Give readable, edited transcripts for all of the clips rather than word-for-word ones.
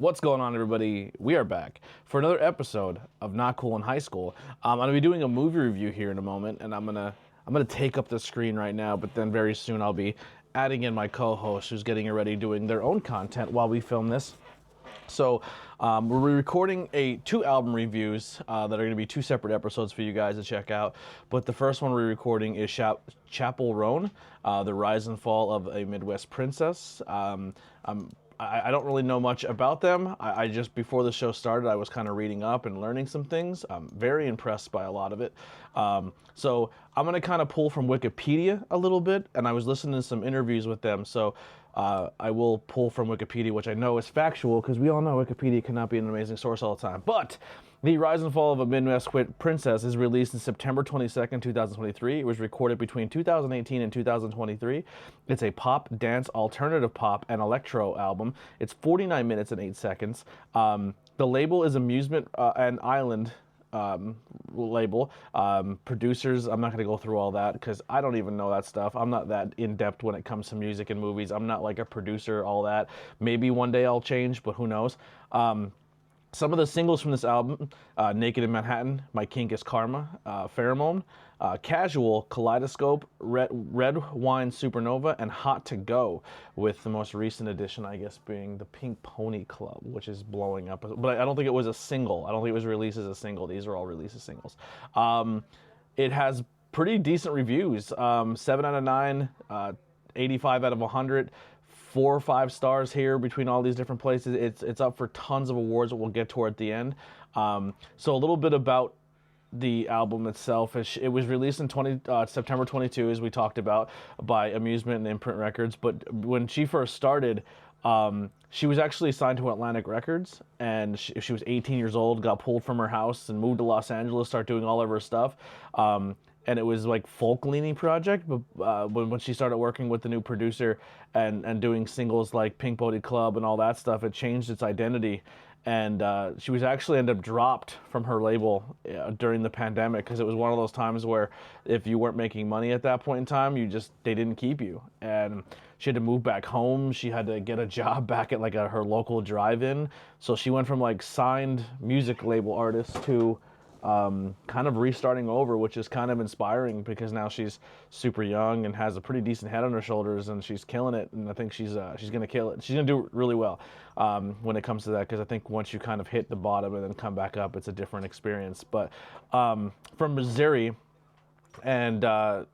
What's going on, everybody? We are back for another episode of Not Cool in High School. I'm gonna be doing a movie review here in a moment, and I'm gonna take up the screen right now. But then very soon I'll be adding in my co-host, who's getting ready doing their own content while we film this. So we're recording two album reviews that are going to be two separate episodes for you guys to check out. But the first one we're recording is Chappell, Roan, the rise and fall of a Midwest princess. I don't really know much about them. I just, before the show started, I was kind of reading up and learning some things. I'm very impressed by a lot of it. So I'm going to kind of pull from Wikipedia a little bit, and I was listening to some interviews with them. So I will pull from Wikipedia, which I know is factual, because we all know Wikipedia cannot be an amazing source all the time. But The Rise and Fall of a Midwest Princess is released on September 22nd, 2023. It was recorded between 2018 and 2023. It's a pop, dance, alternative pop, and electro album. It's 49 minutes and 8 seconds. The label is Amusement and Island label. Producers, I'm not going to go through all that because I don't even know that stuff. I'm not that in-depth when it comes to music and movies. I'm not like a producer, all that. Maybe one day I'll change, but who knows. Some of the singles from this album, Naked in Manhattan, My Kink is Karma, Pheromone, Casual, Kaleidoscope, Red Wine Supernova, and Hot to Go, with the most recent addition, I guess, being the Pink Pony Club, which is blowing up. But I don't think it was a single. I don't think it was released as a single. These are all released as singles. It has pretty decent reviews. 7 out of 9, 85 out of 100. 4 or 5 stars here between all these different places. It's up for tons of awards that we'll get to at the end. So a little bit about the album itself. It was released in September 22, as we talked about, by Amusement and Imprint Records. But when she first started, she was actually signed to Atlantic Records, and she was 18 years old, got pulled from her house and moved to Los Angeles, started doing all of her stuff. And it was like folk-leaning project, but when she started working with the new producer and doing singles like Pink Pony Club and all that stuff, it changed its identity. And she was actually ended up dropped from her label during the pandemic, because it was one of those times where if you weren't making money at that point in time, they didn't keep you. And she had to move back home. She had to get a job back at like her local drive-in. So she went from like signed music label artist to kind of restarting over, which is kind of inspiring, because now she's super young and has a pretty decent head on her shoulders, and she's killing it. And I think she's gonna kill it. She's gonna do really well when it comes to that, because I think once you kind of hit the bottom and then come back up, it's a different experience. But from Missouri. And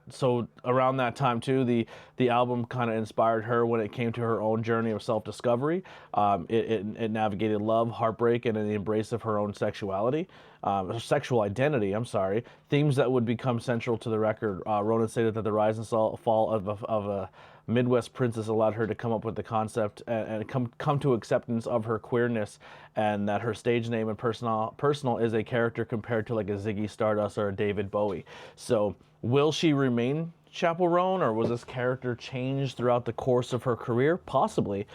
so around that time too, the album kind of inspired her when it came to her own journey of self-discovery. It navigated love, heartbreak, and the embrace of her own sexual identity. I'm sorry, themes that would become central to the record. Ronan stated that the rise and fall of a Midwest princess allowed her to come up with the concept and come to acceptance of her queerness, and that her stage name and personal is a character compared to like a Ziggy Stardust or a David Bowie. So will she remain Chappell Roan, or was this character changed throughout the course of her career? Possibly,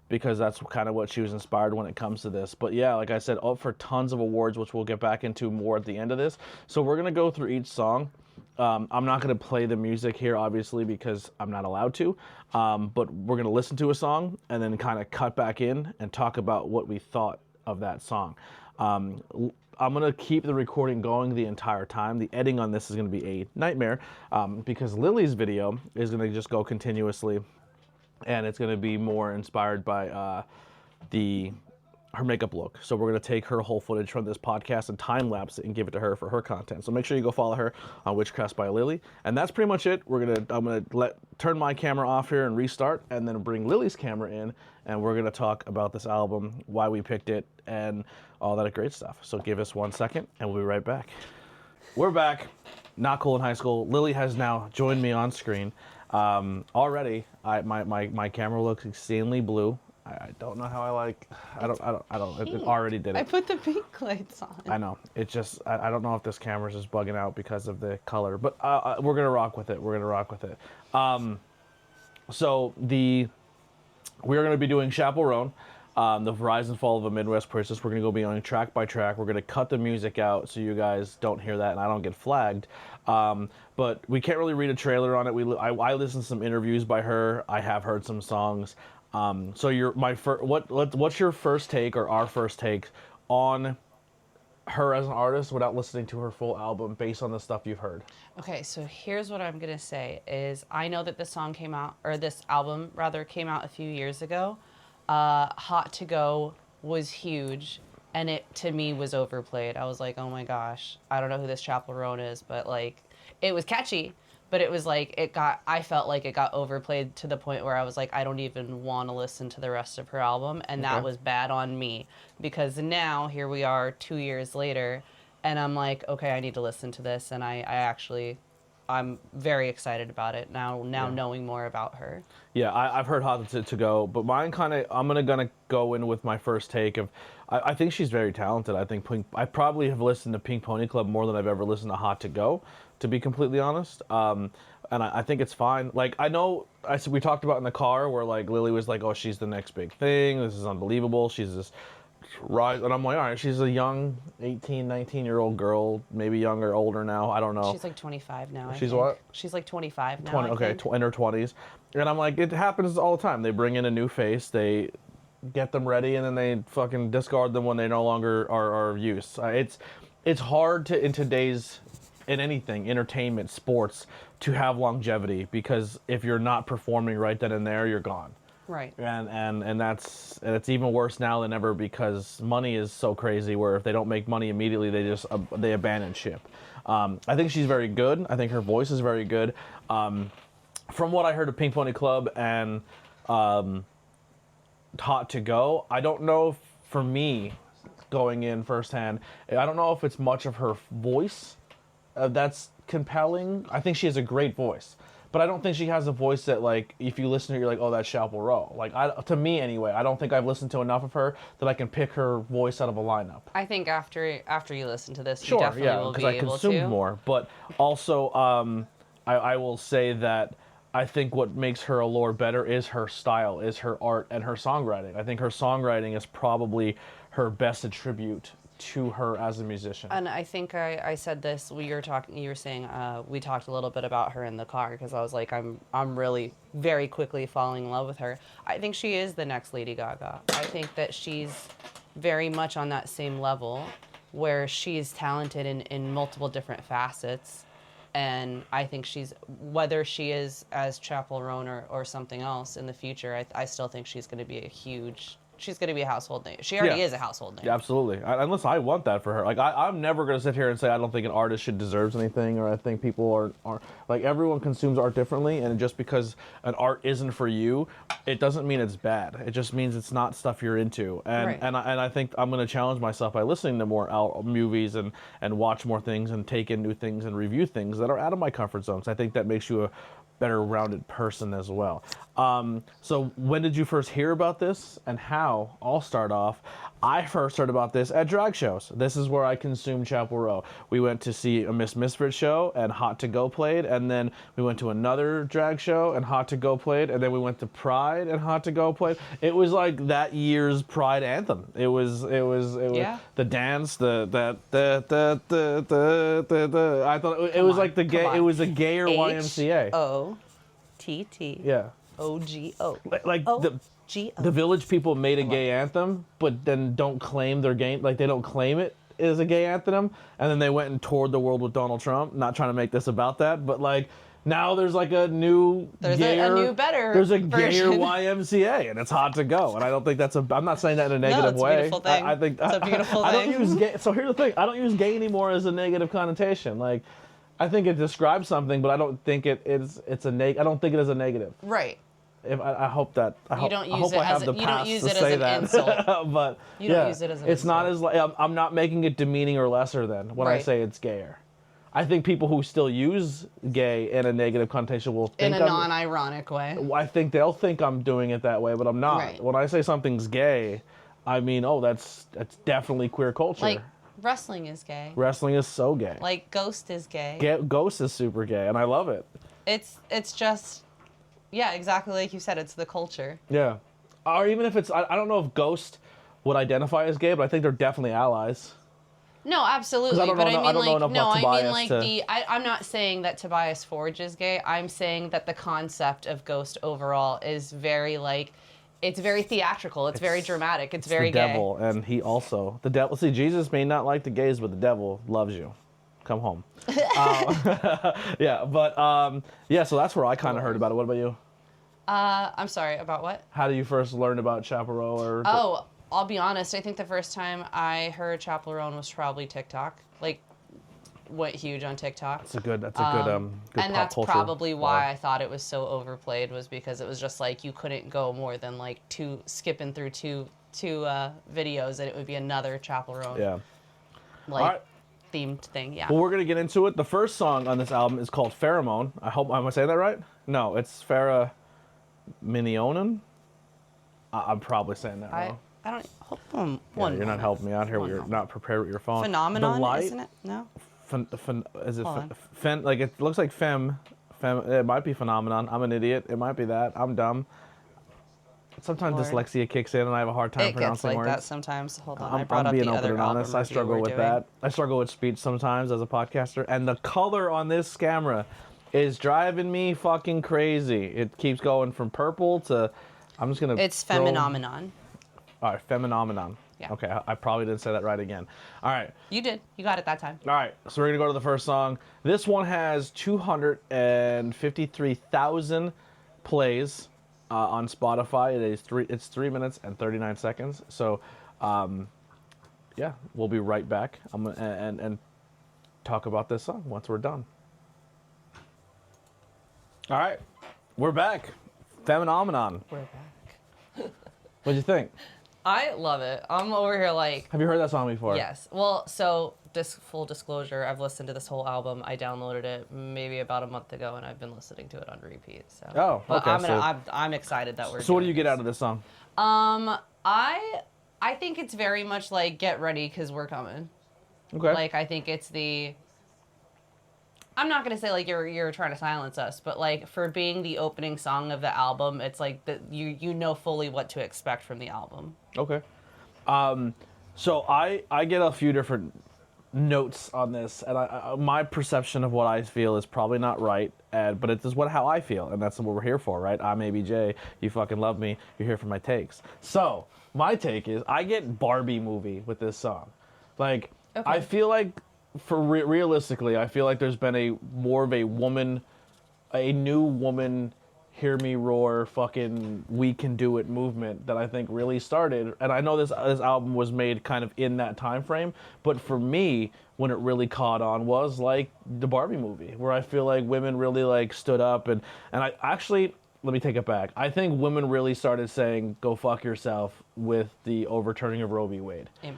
because that's kind of what she was inspired when it comes to this. But yeah, like I said, up for tons of awards, which we'll get back into more at the end of this. So we're going to go through each song. I'm not going to play the music here, obviously, because I'm not allowed to. But we're going to listen to a song and then kind of cut back in and talk about what we thought of that song. I'm going to keep the recording going the entire time. The editing on this is going to be a nightmare, because Lily's video is going to just go continuously, and it's going to be more inspired by her makeup look. So we're going to take her whole footage from this podcast and time lapse it and give it to her for her content. So make sure you go follow her on Witchcraft by Lily. And that's pretty much it. I'm going to turn my camera off here and restart, and then bring Lily's camera in, and we're going to talk about this album, why we picked it, and all that great stuff. So give us 1 second and we'll be right back. We're back. Not Cool in High School. Lily has now joined me on screen. Already my camera looks insanely blue. I don't know how I don't. It already did it. I put the pink lights on. I know. It's just, I don't know if this camera's just bugging out because of the color, but we're gonna rock with it. So we're gonna be doing Chappell Roan, the rise and fall of a Midwest princess. We're gonna go be on track by track. We're gonna cut the music out so you guys don't hear that and I don't get flagged. But we can't really read a trailer on it. I listened to some interviews by her. I have heard some songs. So what's your first take or our first take on her as an artist without listening to her full album based on the stuff you've heard? Okay, so here's what I'm gonna say is I know that this song came out, or this album rather came out a few years ago. Hot to Go was huge, and it to me was overplayed. I was like, oh my gosh, I don't know who this Chappell Roan is, but like, it was catchy, but it was like I felt like it got overplayed to the point where I was like, I don't even want to listen to the rest of her album, and that was bad on me because now here we are 2 years later, and I'm like, okay, I need to listen to this, and I'm very excited about it now knowing more about her. Yeah, I've heard Hot to Go, but mine I'm gonna go in with my first take of, I think she's very talented. I think I probably have listened to Pink Pony Club more than I've ever listened to Hot to Go, to be completely honest. And I think it's fine. Like, I know, we talked about in the car where like Lily was like, oh, she's the next big thing. This is unbelievable. She's this rise, and I'm like, all right, she's a young 18, 19-year-old girl, maybe younger, older now. I don't know. She's like 25 now. She's what? She's like 25 now. 20, okay, in her 20s. And I'm like, it happens all the time. They bring in a new face, they get them ready, and then they fucking discard them when they no longer are of use. It's hard to, in anything, entertainment, sports, to have longevity, because if you're not performing right then and there, you're gone. Right. And it's even worse now than ever because money is so crazy where if they don't make money immediately, they abandon ship. I think she's very good. I think her voice is very good. From what I heard of Pink Pony Club and Hot to Go, I don't know if, for me, going in firsthand, I don't know if it's much of her voice that's compelling. I think she has a great voice. But I don't think she has a voice that, like, if you listen to her, you're like, oh, that's Chappell Roan. Like, to me, anyway, I don't think I've listened to enough of her that I can pick her voice out of a lineup. I think after you listen to this, sure, you definitely will be able to. Because I consumed more. But also, I will say that I think what makes her allure better is her style, is her art, and her songwriting. I think her songwriting is probably her best attribute to her as a musician. And I think I said this, you were saying, we talked a little bit about her in the car, because I was like, I'm really very quickly falling in love with her. I think she is the next Lady Gaga. I think that she's very much on that same level where she's talented in multiple different facets. And I think whether she is as Chappell Roan or something else in the future, I still think she's going to be she's going to be a household name. She already is a household name. Yeah, absolutely. Unless I want that for her. Like, I'm never going to sit here and say I don't think an artist should deserve anything, or I think people are like, everyone consumes art differently, and just because an art isn't for you, it doesn't mean it's bad. It just means it's not stuff you're into. And Right. and I think I'm going to challenge myself by listening to more movies and watch more things and take in new things and review things that are out of my comfort zones. I think that makes you a better rounded person as well. So when did you first hear about this and how? I'll start off. I first heard about this at drag shows. This is where I consumed Chappell Roan. We went to see a Miss Misfit show and Hot to Go played, and then we went to another drag show and Hot to Go played, and then we went to Pride and Hot to Go played. It was like that year's Pride anthem. It was Yeah. the dance, the I thought it was like the gay. It was a gayer YMCA. HOTT. Yeah. OGO. Like the Village People made a gay anthem, but then don't claim their gay, like they don't claim it as a gay anthem, and then they went and toured the world with Donald Trump. Not trying to make this about that, but like now there's like a new There's gayer, a new better there's a version. gayer YMCA, and it's Hot to Go. And I don't think I'm not saying that in a negative it's a way. beautiful thing. I think It's a beautiful I thing. don't use gay. So here's the thing: I don't use gay anymore as a negative connotation. Like, I think it describes something, but I don't think I don't think it is a negative. Right. I hope that I hope I have the pass to say that. But You don't use it as an it's not insult. as I'm not making it demeaning or lesser than when I Right. say it's gayer. I think people who still use gay in a negative connotation will In think a non-ironic way. I think they'll think I'm doing it that way, but I'm not. Right. When I say something's gay, I mean, that's definitely queer culture. Like, wrestling is gay. Wrestling is so gay. Like, Ghost is gay. Ghost is super gay, and I love it. It's just, yeah, exactly like you said, it's the culture. Yeah. Or even if I don't know if Ghost would identify as gay, but I think they're definitely allies. No, absolutely. 'Cause I don't But know- I I don't know mean, enough like, no, about I mean, Tobias like, to- I'm not saying that Tobias Forge is gay. I'm saying that the concept of Ghost overall is very, like, it's very theatrical. It's very dramatic. It's the very gay. devil, and he also the devil. See, Jesus may not like the gays, but the devil loves you. Come home. Yeah, but yeah. So that's where I kind of heard about it. What about you? I'm sorry, about what? How did you first learn about Chappell? Or Oh, I'll be honest. I think the first time I heard Chappell Roan was probably TikTok. Like, went huge on TikTok. That's a good good And pop that's culture probably why bar. I thought it was so overplayed, was because it was just like you couldn't go more than like skipping through two videos, and it would be another Chappell Roan Yeah. like Alright. themed thing. Yeah. Well, we're gonna get into it. The first song on this album is called Pheromone. I hope am I saying that right? No, it's Farah Minionen. I'm probably saying that wrong. I don't. Hold on. Yeah, One. you're not moment. helping me out here. One You're moment. not prepared with your phone. Phenomenon, The light, isn't it? No. Is it Hold on. fen? Like it looks like fem. It might be phenomenon. I'm an idiot. It might be that. I'm dumb. Sometimes Lord. dyslexia kicks in, and I have a hard time It gets pronouncing like words. that sometimes. Hold on. I I'm brought up being the open other and album honest. I review struggle we're with doing. that. I struggle with speech sometimes as a podcaster, and the color on this camera is driving me fucking crazy. It keeps going from purple to. I'm just gonna. It's throw- Phenomenon. All right, Phenomenon. Yeah. Okay, I probably didn't say that right again. All right. You did. You got it that time. All right, so we're gonna go to the first song. This one has 253,000 plays on Spotify. It's 3 minutes and 39 seconds. So, yeah, we'll be right back. I'm gonna, and talk about this song once we're done. All right, we're back. Phenomenon. We're back. What'd you think? I love it. I'm over here like, Have you heard that song before? yes. Well, so this full disclosure, I've listened to this whole album. I downloaded it maybe about a month ago, and I've been listening to it on repeat. So. Oh, But okay, I'm excited that we're. So what do doing you get this. out of this song? I think it's very much like get ready because we're coming. Okay. Like I think it's the. I'm not gonna say like you're trying to silence us, but like for being the opening song of the album, it's like that you know fully what to expect from the album. Okay. So I get a few different notes on this, and my perception of what I feel is probably not right, but it is how I feel, and that's what we're here for, right? I'm ABJ. You fucking love me. You're here for my takes. So my take is I get Barbie movie with this song. Like Okay. I feel like realistically, I feel like there's been more of a new woman. Hear me roar, fucking we can do it movement that I think really started. And I know this album was made kind of in that time frame, but for me, when it really caught on was like the Barbie movie, where I feel like women really like stood up and I actually, let me take it back. I think women really started saying go fuck yourself with the overturning of Roe v. Wade. Amen.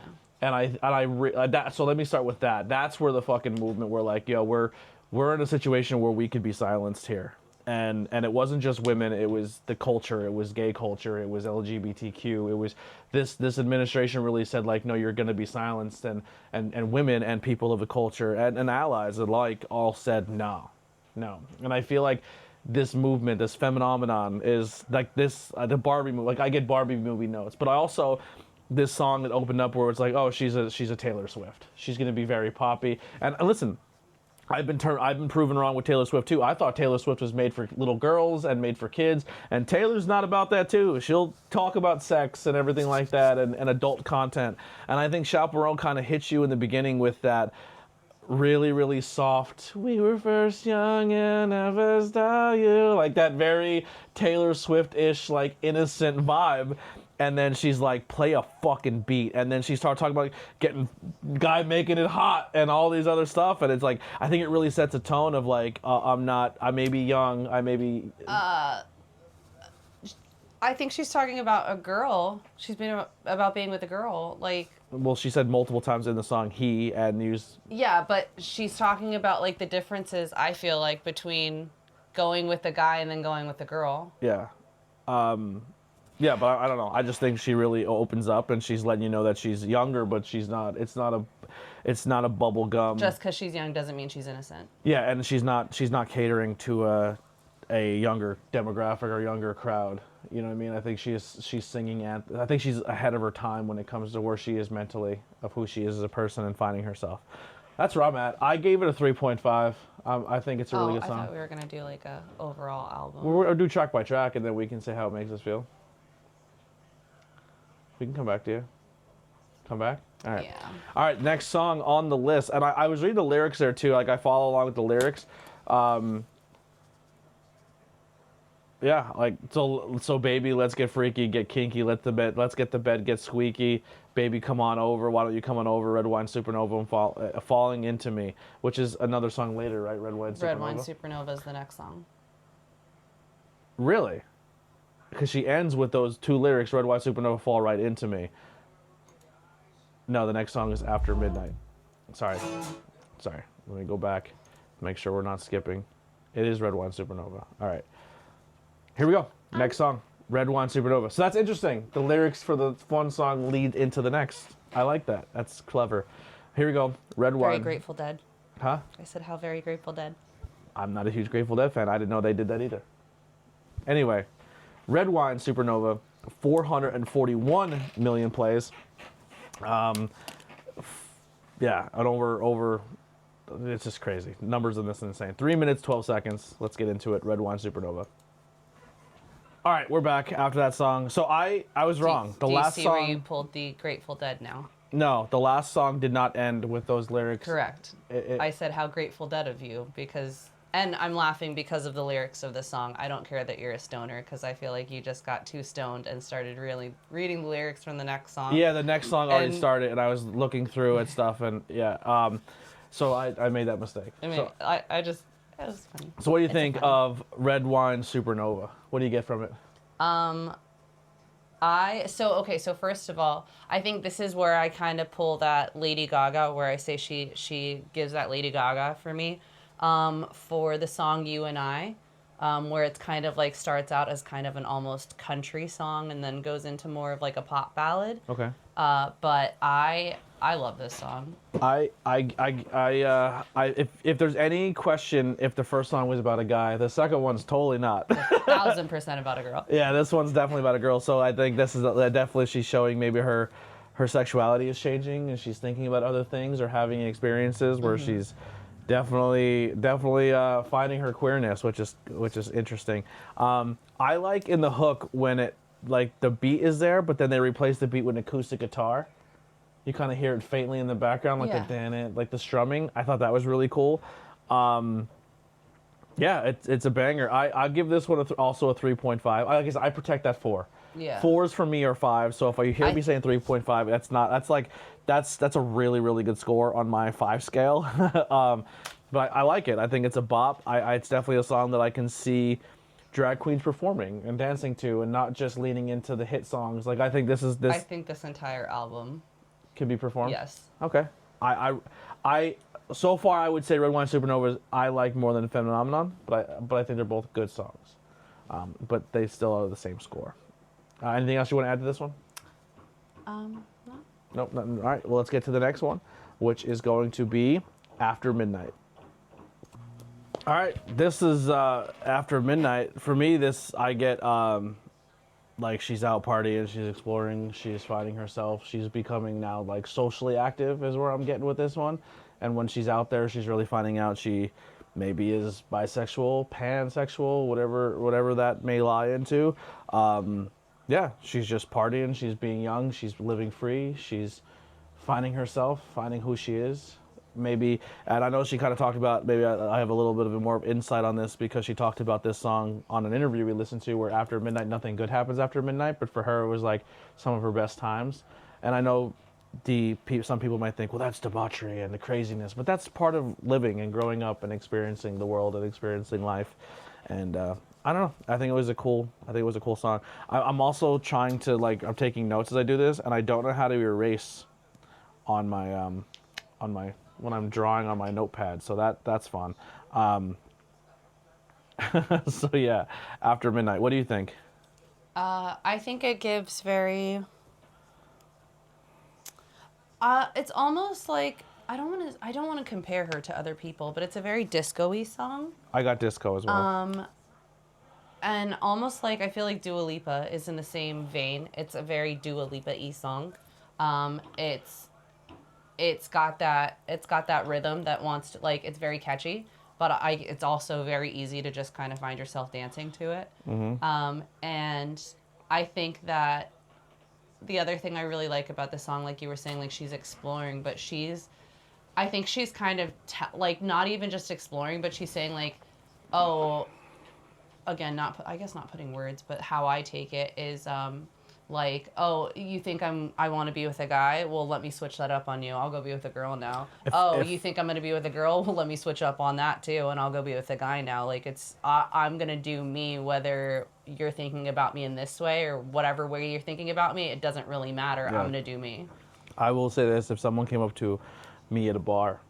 So let me start with that. That's where the fucking movement. We're like, yo, we're in a situation where we could be silenced here, and it wasn't just women. It was the culture. It was gay culture. It was LGBTQ. It was this administration really said like, no, you're going to be silenced, and women and people of the culture and allies alike all said no. And I feel like this movement, this phenomenon, is like this the Barbie movie. Like I get Barbie movie notes, but I also. This song that opened up where it's like, oh, she's a Taylor Swift. She's gonna be very poppy. And listen, I've been proven wrong with Taylor Swift too. I thought Taylor Swift was made for little girls and made for kids, and Taylor's not about that too. She'll talk about sex and everything like that and adult content. And I think Chappell kind of hits you in the beginning with that really, really soft, we were first young and never saw you, like that very Taylor Swift-ish, like innocent vibe. And then she's like, play a fucking beat. And then she starts talking about getting guy making it hot and all these other stuff. And it's like, I think it really sets a tone of like, I may be young, I may be. I think she's talking about a girl. She's been about being with a girl. Like. Well, she said multiple times in the song, he and use. Yeah, but she's talking about like the differences, I feel like, between going with the guy and then going with the girl. Yeah. Yeah, but I don't know. I just think she really opens up and she's letting you know that she's younger, but she's not. It's not a bubble gum. Just because she's young doesn't mean she's innocent. Yeah, and she's not catering to a younger demographic or younger crowd. You know what I mean? I think she's singing I think she's ahead of her time when it comes to where she is mentally, of who she is as a person and finding herself. That's where I'm at. I gave it a 3.5. I think it's a really good song. I thought we were gonna do like a overall album. We'll do track by track and then we can say how it makes us feel. We can come back to you. Come back? All right. Yeah. All right, next song on the list. And I was reading the lyrics there too. Like I follow along with the lyrics. Yeah, like so baby, let's get freaky, get kinky, let's get the bed get squeaky. Baby, come on over. Why don't you come on over? Red wine supernova and falling into me, which is another song later, right? Red wine supernova. Red Wine Supernova is the next song. Really? Because she ends with those two lyrics, Red wine supernova fall right into me. No, the next song is After Midnight. Sorry. Let me go back, make sure we're not skipping. It is Red wine supernova. All right. Here we go. Next song, Red Wine Supernova. So that's interesting. The lyrics for the one song lead into the next. I like that. That's clever. Here we go. Red Wine. Very Grateful Dead. Huh? I said how very Grateful Dead. I'm not a huge Grateful Dead fan. I didn't know they did that either. Anyway, Red Wine Supernova, 441 million plays. Yeah, and over. It's just crazy. Numbers in this are insane. 3 minutes, 12 seconds. Let's get into it. Red Wine Supernova. All right, we're back after that song. So I was wrong. Do you see where you pulled the Grateful Dead now? No, the last song did not end with those lyrics. Correct. I said how Grateful Dead of you because, and I'm laughing because of the lyrics of the song. I don't care that you're a stoner because I feel like you just got too stoned and started really reading the lyrics from the next song. Yeah, the next song already started, and I was looking through at stuff, and yeah, so I made that mistake. I mean, so, it was funny. So what do you think of Red Wine Supernova? What do you get from it? So first of all, I think this is where I kind of pull that Lady Gaga, where I say she gives that Lady Gaga for me, for the song You and I, where it's kind of like starts out as kind of an almost country song and then goes into more of like a pop ballad. Okay. But I love this song. If there's any question if the first song was about a guy, the second one's totally not. 1000% about a girl. Yeah, this one's definitely about a girl. So I think this is definitely she's showing maybe her sexuality is changing and she's thinking about other things or having experiences where she's definitely finding her queerness, which is interesting. I like in the hook when it like the beat is there, but then they replace the beat with an acoustic guitar. You kind of hear it faintly in the background, like like the strumming. I thought that was really cool. Yeah, it's a banger. I give this one also a 3.5. I guess I protect that 4. Yeah. 4s for me are 5. So if you hear me saying 3.5, that's a really really good score on my 5 scale. But I like it. I think it's a bop. It's definitely a song that I can see drag queens performing and dancing to, and not just leaning into the hit songs. Like I think this. I think this entire album can be performed. Yes. Okay. I so far I would say Red Wine Supernovas I like more than Phenomenon, but I think they're both good songs. But they still are the same score. Anything else you want to add to this one? No. Nope. Nothing. All right. Well, let's get to the next one, which is going to be After Midnight. All right. This is After Midnight. For me, this I get like she's out partying, she's exploring, she's finding herself, she's becoming now like socially active is where I'm getting with this one. And when she's out there, she's really finding out she maybe is bisexual, pansexual, whatever that may lie into. Yeah, she's just partying, she's being young, she's living free, she's finding herself, finding who she is. Maybe, and I know she kind of talked about, maybe I have a little bit of more insight on this because she talked about this song on an interview we listened to where after midnight, nothing good happens after midnight, but for her it was like some of her best times. And I know some people might think, well, that's debauchery and the craziness, but that's part of living and growing up and experiencing the world and experiencing life. And I don't know, I think it was a cool song. I'm also trying to, like, I'm taking notes as I do this, and I don't know how to erase on my when I'm drawing on my notepad, so that's fun. So yeah, After Midnight. What do you think? I think it gives very. It's almost like I don't want to compare her to other people, but it's a very disco-y song. I got disco as well. And almost like I feel like Dua Lipa is in the same vein. It's a very Dua Lipa-y song. It's got that rhythm that wants to, like, it's very catchy, but it's also very easy to just kind of find yourself dancing to it. And I think that the other thing I really like about the song, like you were saying, like she's exploring, but I think she's kind of like not even just exploring, but she's saying like, oh, again, I guess not putting words, but how I take it is like, oh, you think I want to be with a guy? Well, let me switch that up on you. I'll go be with a girl now. You think I'm going to be with a girl? Well, let me switch up on that too, and I'll go be with a guy now. Like I'm going to do me, whether you're thinking about me in this way or whatever way you're thinking about me. It doesn't really matter. Yeah. I'm going to do me. I will say this: if someone came up to me at a bar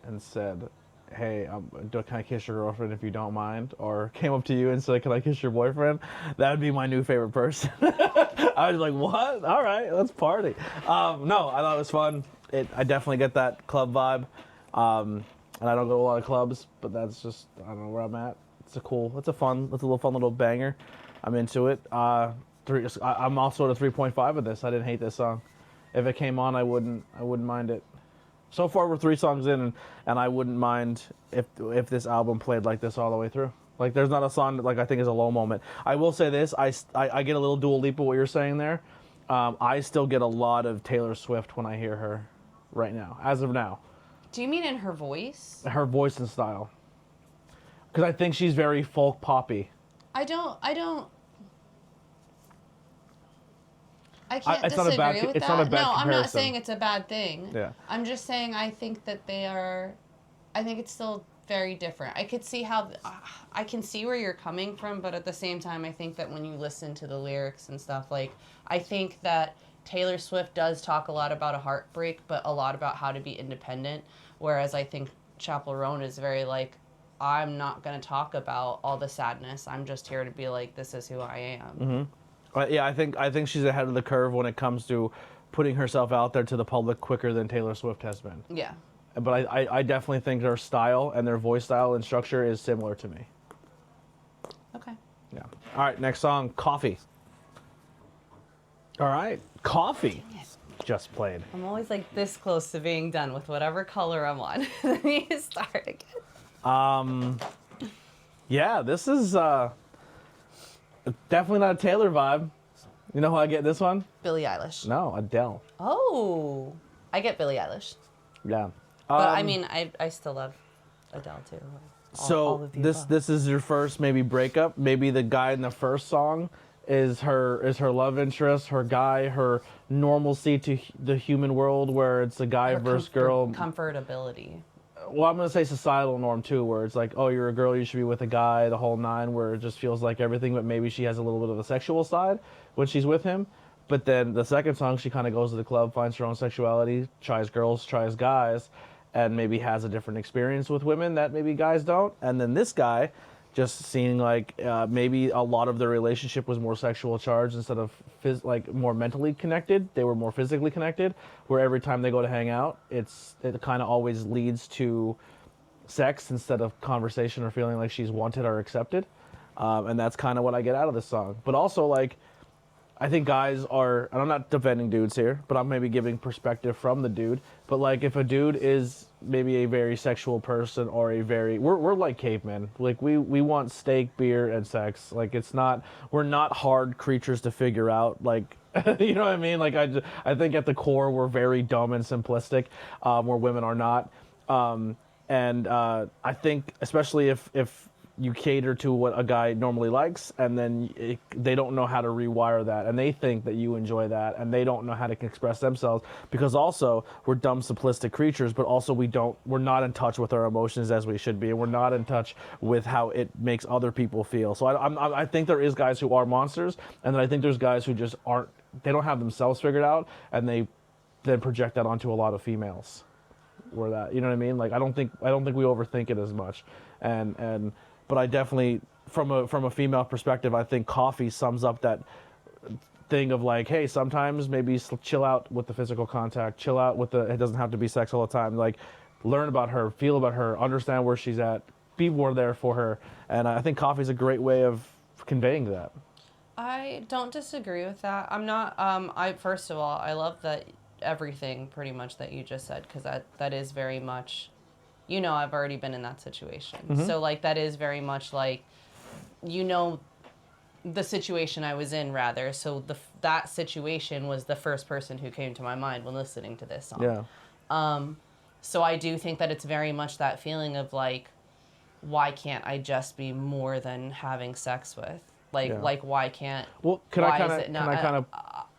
and said, "Hey, can I kiss your girlfriend if you don't mind?" or came up to you and said, "Can I kiss your boyfriend?" that would be my new favorite person. I was like, "What? All right, let's party." No, I thought it was fun. I definitely get that club vibe, and I don't go to a lot of clubs, but that's just, I don't know where I'm at. It's a little fun little banger. I'm into it. I'm also at a 3.5 of this. I didn't hate this song. If it came on, I wouldn't mind it. So far, we're 3 songs in, and I wouldn't mind if this album played like this all the way through. Like, there's not a song that, like, I think is a low moment. I will say this: I get a little Dua Lipa what you're saying there. I still get a lot of Taylor Swift when I hear her, right now, as of now. Do you mean in her voice? Her voice and style, because I think she's very folk poppy. I can't It's not disagree a bad- with it's that. not a bad no, I'm not comparison. saying it's a bad thing. Yeah. I'm just saying I think that I think it's still very different. I can see where you're coming from, but at the same time, I think that when you listen to the lyrics and stuff, like, I think that Taylor Swift does talk a lot about a heartbreak, but a lot about how to be independent, whereas I think Chappell Roan is very like, I'm not going to talk about all the sadness. I'm just here to be like, this is who I am. Mm-hmm. Yeah, I think she's ahead of the curve when it comes to putting herself out there to the public quicker than Taylor Swift has been. Yeah. But I definitely think their style and their voice style and structure is similar to me. Okay. Yeah. All right, next song, Coffee. All right, Coffee just played. I'm always like this close to being done with whatever color I'm on. Then you start again. Yeah, this is definitely not a Taylor vibe. You know who I get this one? Billie Eilish. No, Adele. Oh, I get Billie Eilish. Yeah. But I mean, I still love Adele too. So this is your first maybe breakup. Maybe the guy in the first song is her love interest, her guy, her normalcy to the human world, where it's a guy versus girl. Comfortability. Well, I'm gonna say societal norm too, where it's like, oh, you're a girl, you should be with a guy, the whole nine, where it just feels like everything, but maybe she has a little bit of a sexual side when she's with him. But then the second song, she kind of goes to the club, finds her own sexuality, tries girls, tries guys, and maybe has a different experience with women that maybe guys don't. And then this guy, just seeing like maybe a lot of their relationship was more sexual charged instead of like more mentally connected. They were more physically connected, where every time they go to hang out, it kind of always leads to sex instead of conversation or feeling like she's wanted or accepted. And that's kind of what I get out of this song. But also, like, I think guys are, and I'm not defending dudes here, but I'm maybe giving perspective from the dude. But like, if a dude is maybe a very sexual person or we're like cavemen. Like we want steak, beer, and sex. Like we're not hard creatures to figure out. Like, you know what I mean? Like I think at the core we're very dumb and simplistic, where women are not. And I think especially if you cater to what a guy normally likes, and then they don't know how to rewire that, and they think that you enjoy that, and they don't know how to express themselves, because also we're dumb, simplistic creatures, but also we're not in touch with our emotions as we should be, and we're not in touch with how it makes other people feel. So I think there is guys who are monsters, and then I think there's guys who just aren't. They don't have themselves figured out, and they then project that onto a lot of females. Where that, you know what I mean? Like I don't think we overthink it as much, but I definitely, from a female perspective, I think Coffee sums up that thing of like, hey, sometimes maybe chill out with the physical contact, chill out with it doesn't have to be sex all the time. Like, learn about her, feel about her, understand where she's at, be more there for her. And I think Coffee's a great way of conveying that. I don't disagree with that. I'm not, first of all, I love that everything pretty much that you just said, because that is very much, I've already been in that situation. Mm-hmm. So like that is very much like, the situation I was in, rather. So that situation was the first person who came to my mind when listening to this song. Yeah. So I do think that it's very much that feeling of like, why can't I just be more than having sex with? Like why can't? Well, can I kind of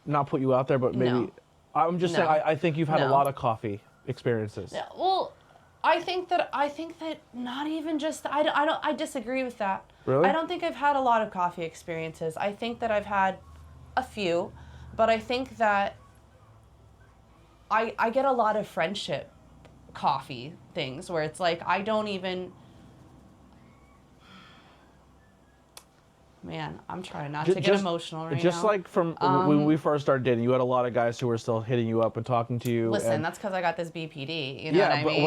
not put you out there, but maybe No. I'm just saying I think you've had a lot of coffee experiences. Yeah, well, I think that not even just I disagree with that. Really? I don't think I've had a lot of coffee experiences. I think that I've had a few, but I think that I get a lot of friendship coffee things where it's like I don't even. Man, I'm trying not to get emotional right now. Just like from when we first started dating, you had a lot of guys who were still hitting you up and talking to you. Listen, that's because I got this BPD. You know what I mean?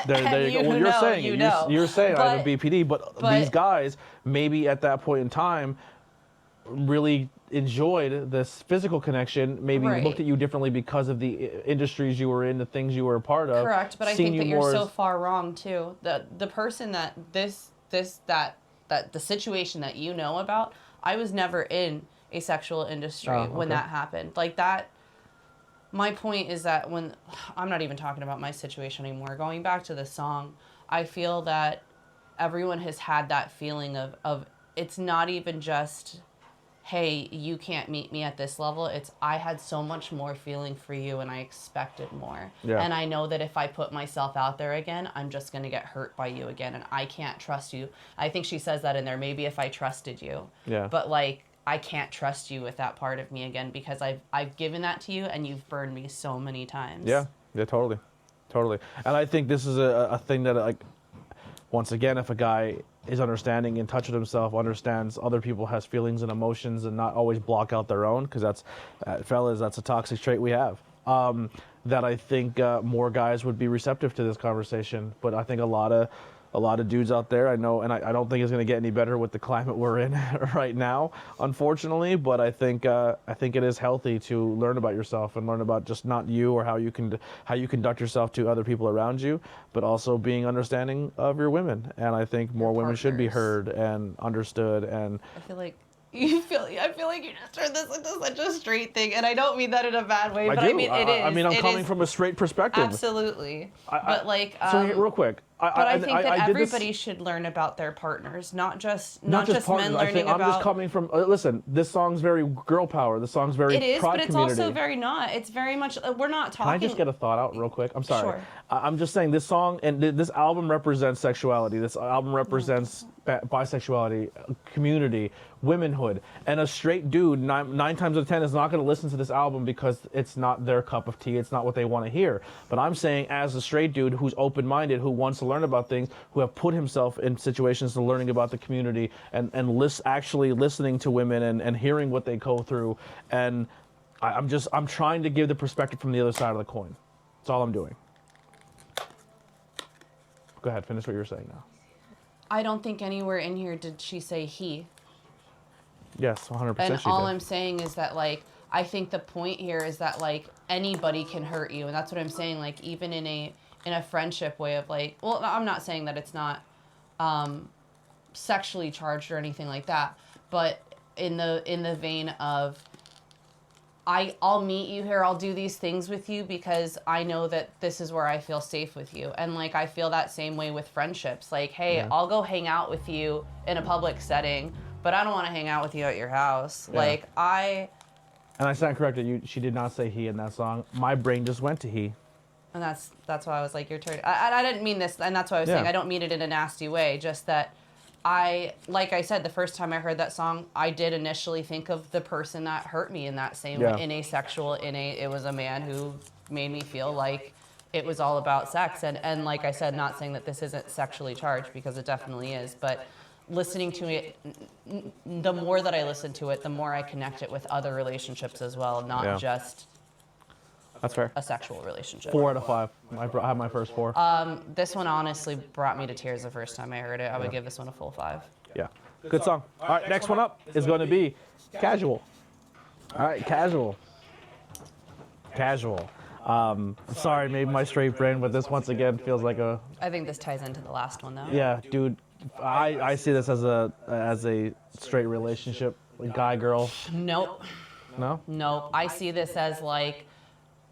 There you go. Well, you're saying I have a BPD, but these guys maybe at that point in time really enjoyed this physical connection, maybe looked at you differently because of the industries you were in, the things you were a part of. Correct, but I think that you're so far wrong too. The person that the situation that you know about, I was never in a sexual industry when that happened. Like that, my point is that when, I'm not even talking about my situation anymore. Going back to the song, I feel that everyone has had that feeling of it's not even just, hey, you can't meet me at this level. It's I had so much more feeling for you and I expected more. Yeah. And I know that if I put myself out there again, I'm just going to get hurt by you again and I can't trust you. I think she says that in there, maybe if I trusted you. Yeah. But like, I can't trust you with that part of me again because I've given that to you and you've burned me so many times. Yeah, totally. And I think this is a thing that, like, once again, if a guy is understanding, in touch with himself, understands other people, has feelings and emotions, and not always block out their own, because that's, fellas, that's a toxic trait we have. That I think more guys would be receptive to this conversation. But I think a lot of dudes out there, I know, and I don't think it's going to get any better with the climate we're in right now, unfortunately. But I think it is healthy to learn about yourself and learn about just not you or how you conduct yourself to other people around you, but also being understanding of your women. And I think more women should be heard and understood. And I feel like I feel like you just turned this into such a straight thing, and I don't mean that in a bad way. But I mean it is. I mean, I'm coming from a straight perspective. Absolutely. But like, so real quick. I think that everybody should learn about their partners, not just partners. Men learning about. I'm just coming from. Listen, this song's very girl power. The song's very. It is, pride but it's community. also very not. It's very much. We're not talking. Can I just get a thought out real quick? I'm sorry. Sure. I'm just saying this song and this album represents sexuality. This album represents bisexuality, community, womanhood, and a straight dude 9 times out of 10 is not going to listen to this album because it's not their cup of tea. It's not what they want to hear. But I'm saying, as a straight dude who's open-minded, who wants to learn about things, who have put himself in situations to learning about the community and actually listening to women and hearing what they go through, and I'm trying to give the perspective from the other side of the coin. That's all I'm doing. Go ahead, finish what you were saying now. I don't think anywhere in here did she say he. Yes, 100% and she did. all I'm saying is that, like, I think the point here is that, like, anybody can hurt you, and that's what I'm saying. Like, even in a friendship way of, like, well, I'm not saying that it's not sexually charged or anything like that, but in the vein of, I'll meet you here, I'll do these things with you because I know that this is where I feel safe with you. And like, I feel that same way with friendships. Like, hey, yeah. I'll go hang out with you in a public setting, but I don't want to hang out with you at your house. Yeah. Like, And I stand corrected, she did not say he in that song. My brain just went to he. And that's why I was like, your turn. I didn't mean this, and that's why I was saying I don't mean it in a nasty way, just that like I said, the first time I heard that song, I did initially think of the person that hurt me in that same way, it was a man who made me feel like it was all about sex. And like I said, not saying that this isn't sexually charged, because it definitely is, but listening to it, the more that I listen to it, the more I connect it with other relationships as well, not just that's fair. A sexual relationship. 4 out of 5. I have my first 4. This one honestly brought me to tears the first time I heard it. I would give this one a full 5. Yeah. Good song. All right, next one up is going to be Casual. All right, Casual. Sorry, maybe my straight brain, but this once again feels like a... I think this ties into the last one, though. Yeah, dude. I see this as a straight relationship Like guy, girl? Nope. No? Nope. I see this as like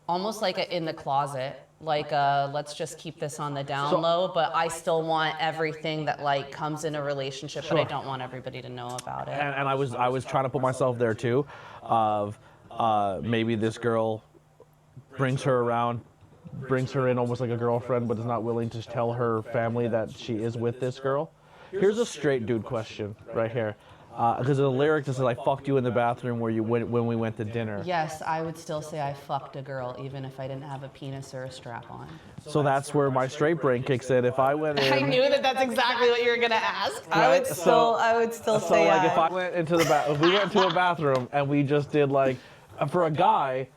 almost like a in the closet. Like let's just keep this on the down low, but I still want everything that like comes in a relationship, but I don't want everybody to know about it. And I was trying to put myself there too, of maybe this girl brings her around, brings her in almost like a girlfriend, but is not willing to tell her family that she is with this girl. Here's a straight dude question right here. Because the lyric that says, I fucked you in the bathroom where you went when we went to dinner. Yes, I would still say I fucked a girl even if I didn't have a penis or a strap on. So that's where my straight brain kicks in. If I went in... I knew that that's exactly what you were going to ask. Right? I would still so say like if I went into if we went to a bathroom and we just did like, for a guy,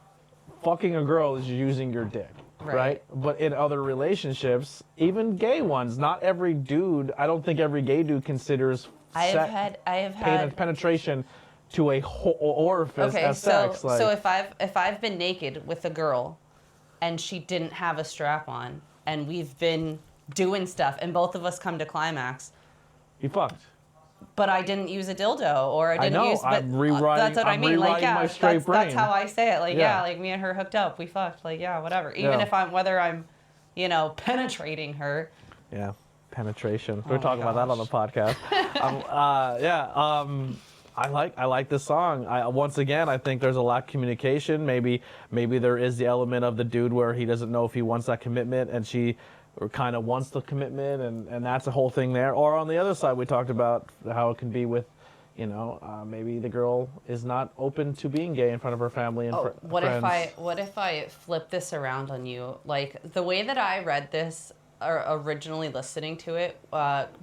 fucking a girl is using your dick. Right? But in other relationships, even gay ones, not every dude, I don't think every gay dude considers I have had penetration to a orifice as sex. Like, so if I've been naked with a girl and she didn't have a strap on and we've been doing stuff and both of us come to climax, you fucked. But I didn't use a dildo, or I didn't use. But I'm rewriting. That's what I mean. Like, yeah, that's how I say it. Like, Yeah. like me and her hooked up, we fucked. Like, yeah, whatever. Even if whether I'm, penetrating her. Yeah, penetration. We're talking about that on the podcast. I like this song. Once again, I think there's a lack of communication. Maybe there is the element of the dude where he doesn't know if he wants that commitment, and she kind of wants the commitment, and that's a whole thing there. Or on the other side, we talked about how it can be with, maybe the girl is not open to being gay in front of her family and friends. What if I flip this around on you? Like the way that I read this, or originally listening to it,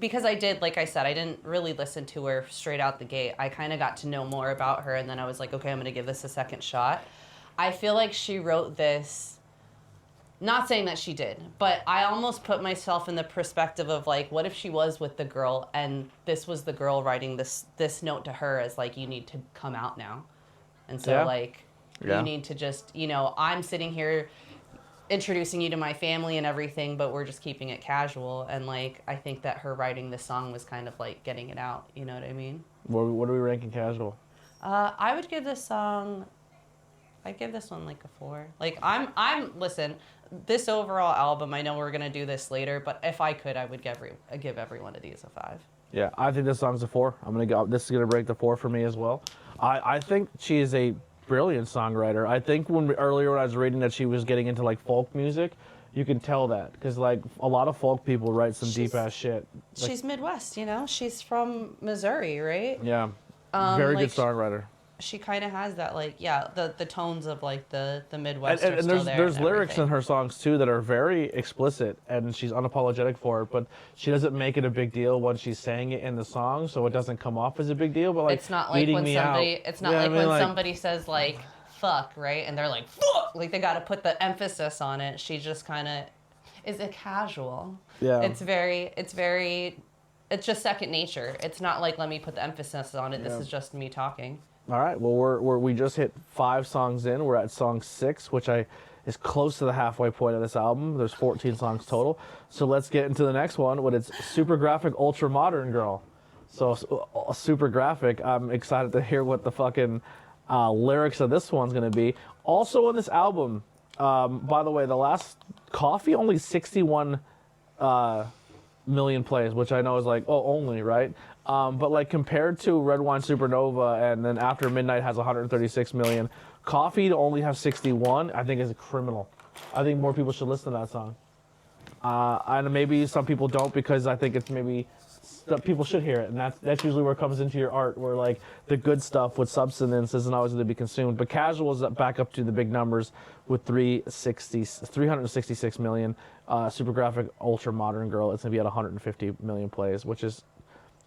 because I did, like I said, I didn't really listen to her straight out the gate. I kind of got to know more about her, and then I was like, okay, I'm going to give this a second shot. I feel like she wrote this. Not saying that she did, but I almost put myself in the perspective of like, what if she was with the girl and this was the girl writing this note to her as like, you need to come out now. And so you need to just, I'm sitting here introducing you to my family and everything, but we're just keeping it casual. And like, I think that her writing this song was kind of like getting it out. You know what I mean? What are we ranking casual? I would give this song, I'd give this one like a 4. Like listen, this overall album, I know we're going to do this later, but if I could, I would give every one of these a 5. Yeah, I think this song's a 4. This is going to break the 4 for me as well. I think she is a brilliant songwriter. I think earlier when I was reading that she was getting into like folk music, you can tell that because like a lot of folk people write some deep ass shit. Like, she's Midwest, She's from Missouri, right? Yeah, very good songwriter. She kind of has that, like, the tones of like the Midwest. And there's lyrics in her songs too that are very explicit, and she's unapologetic for it. But she doesn't make it a big deal when she's saying it in the song, so it doesn't come off as a big deal. But like, it's not like when somebody, it's not like when somebody says like "fuck," right? And they're like "fuck," like they got to put the emphasis on it. She just kind of is a casual. Yeah. It's just second nature. It's not like let me put the emphasis on it. This is just me talking. All right. Well, we just hit 5 songs in. We're at song 6, which is close to the halfway point of this album. There's 14 songs total. So let's get into the next one. When it's Super Graphic Ultra Modern Girl. So super graphic. I'm excited to hear what the fucking lyrics of this one's gonna be. Also on this album, by the way, the last Coffee only 61 million plays, which I know is like only right. But like compared to Red Wine Supernova and then After Midnight has 136 million, Coffee to only have 61, I think is criminal. I think more people should listen to that song. And maybe some people don't because I think it's maybe people should hear it, and that's usually where it comes into your art, where like the good stuff with substance isn't always going to be consumed. But Casual is back up to the big numbers with 366 million. Super Graphic Ultra Modern Girl, it's going to be at 150 million plays, which is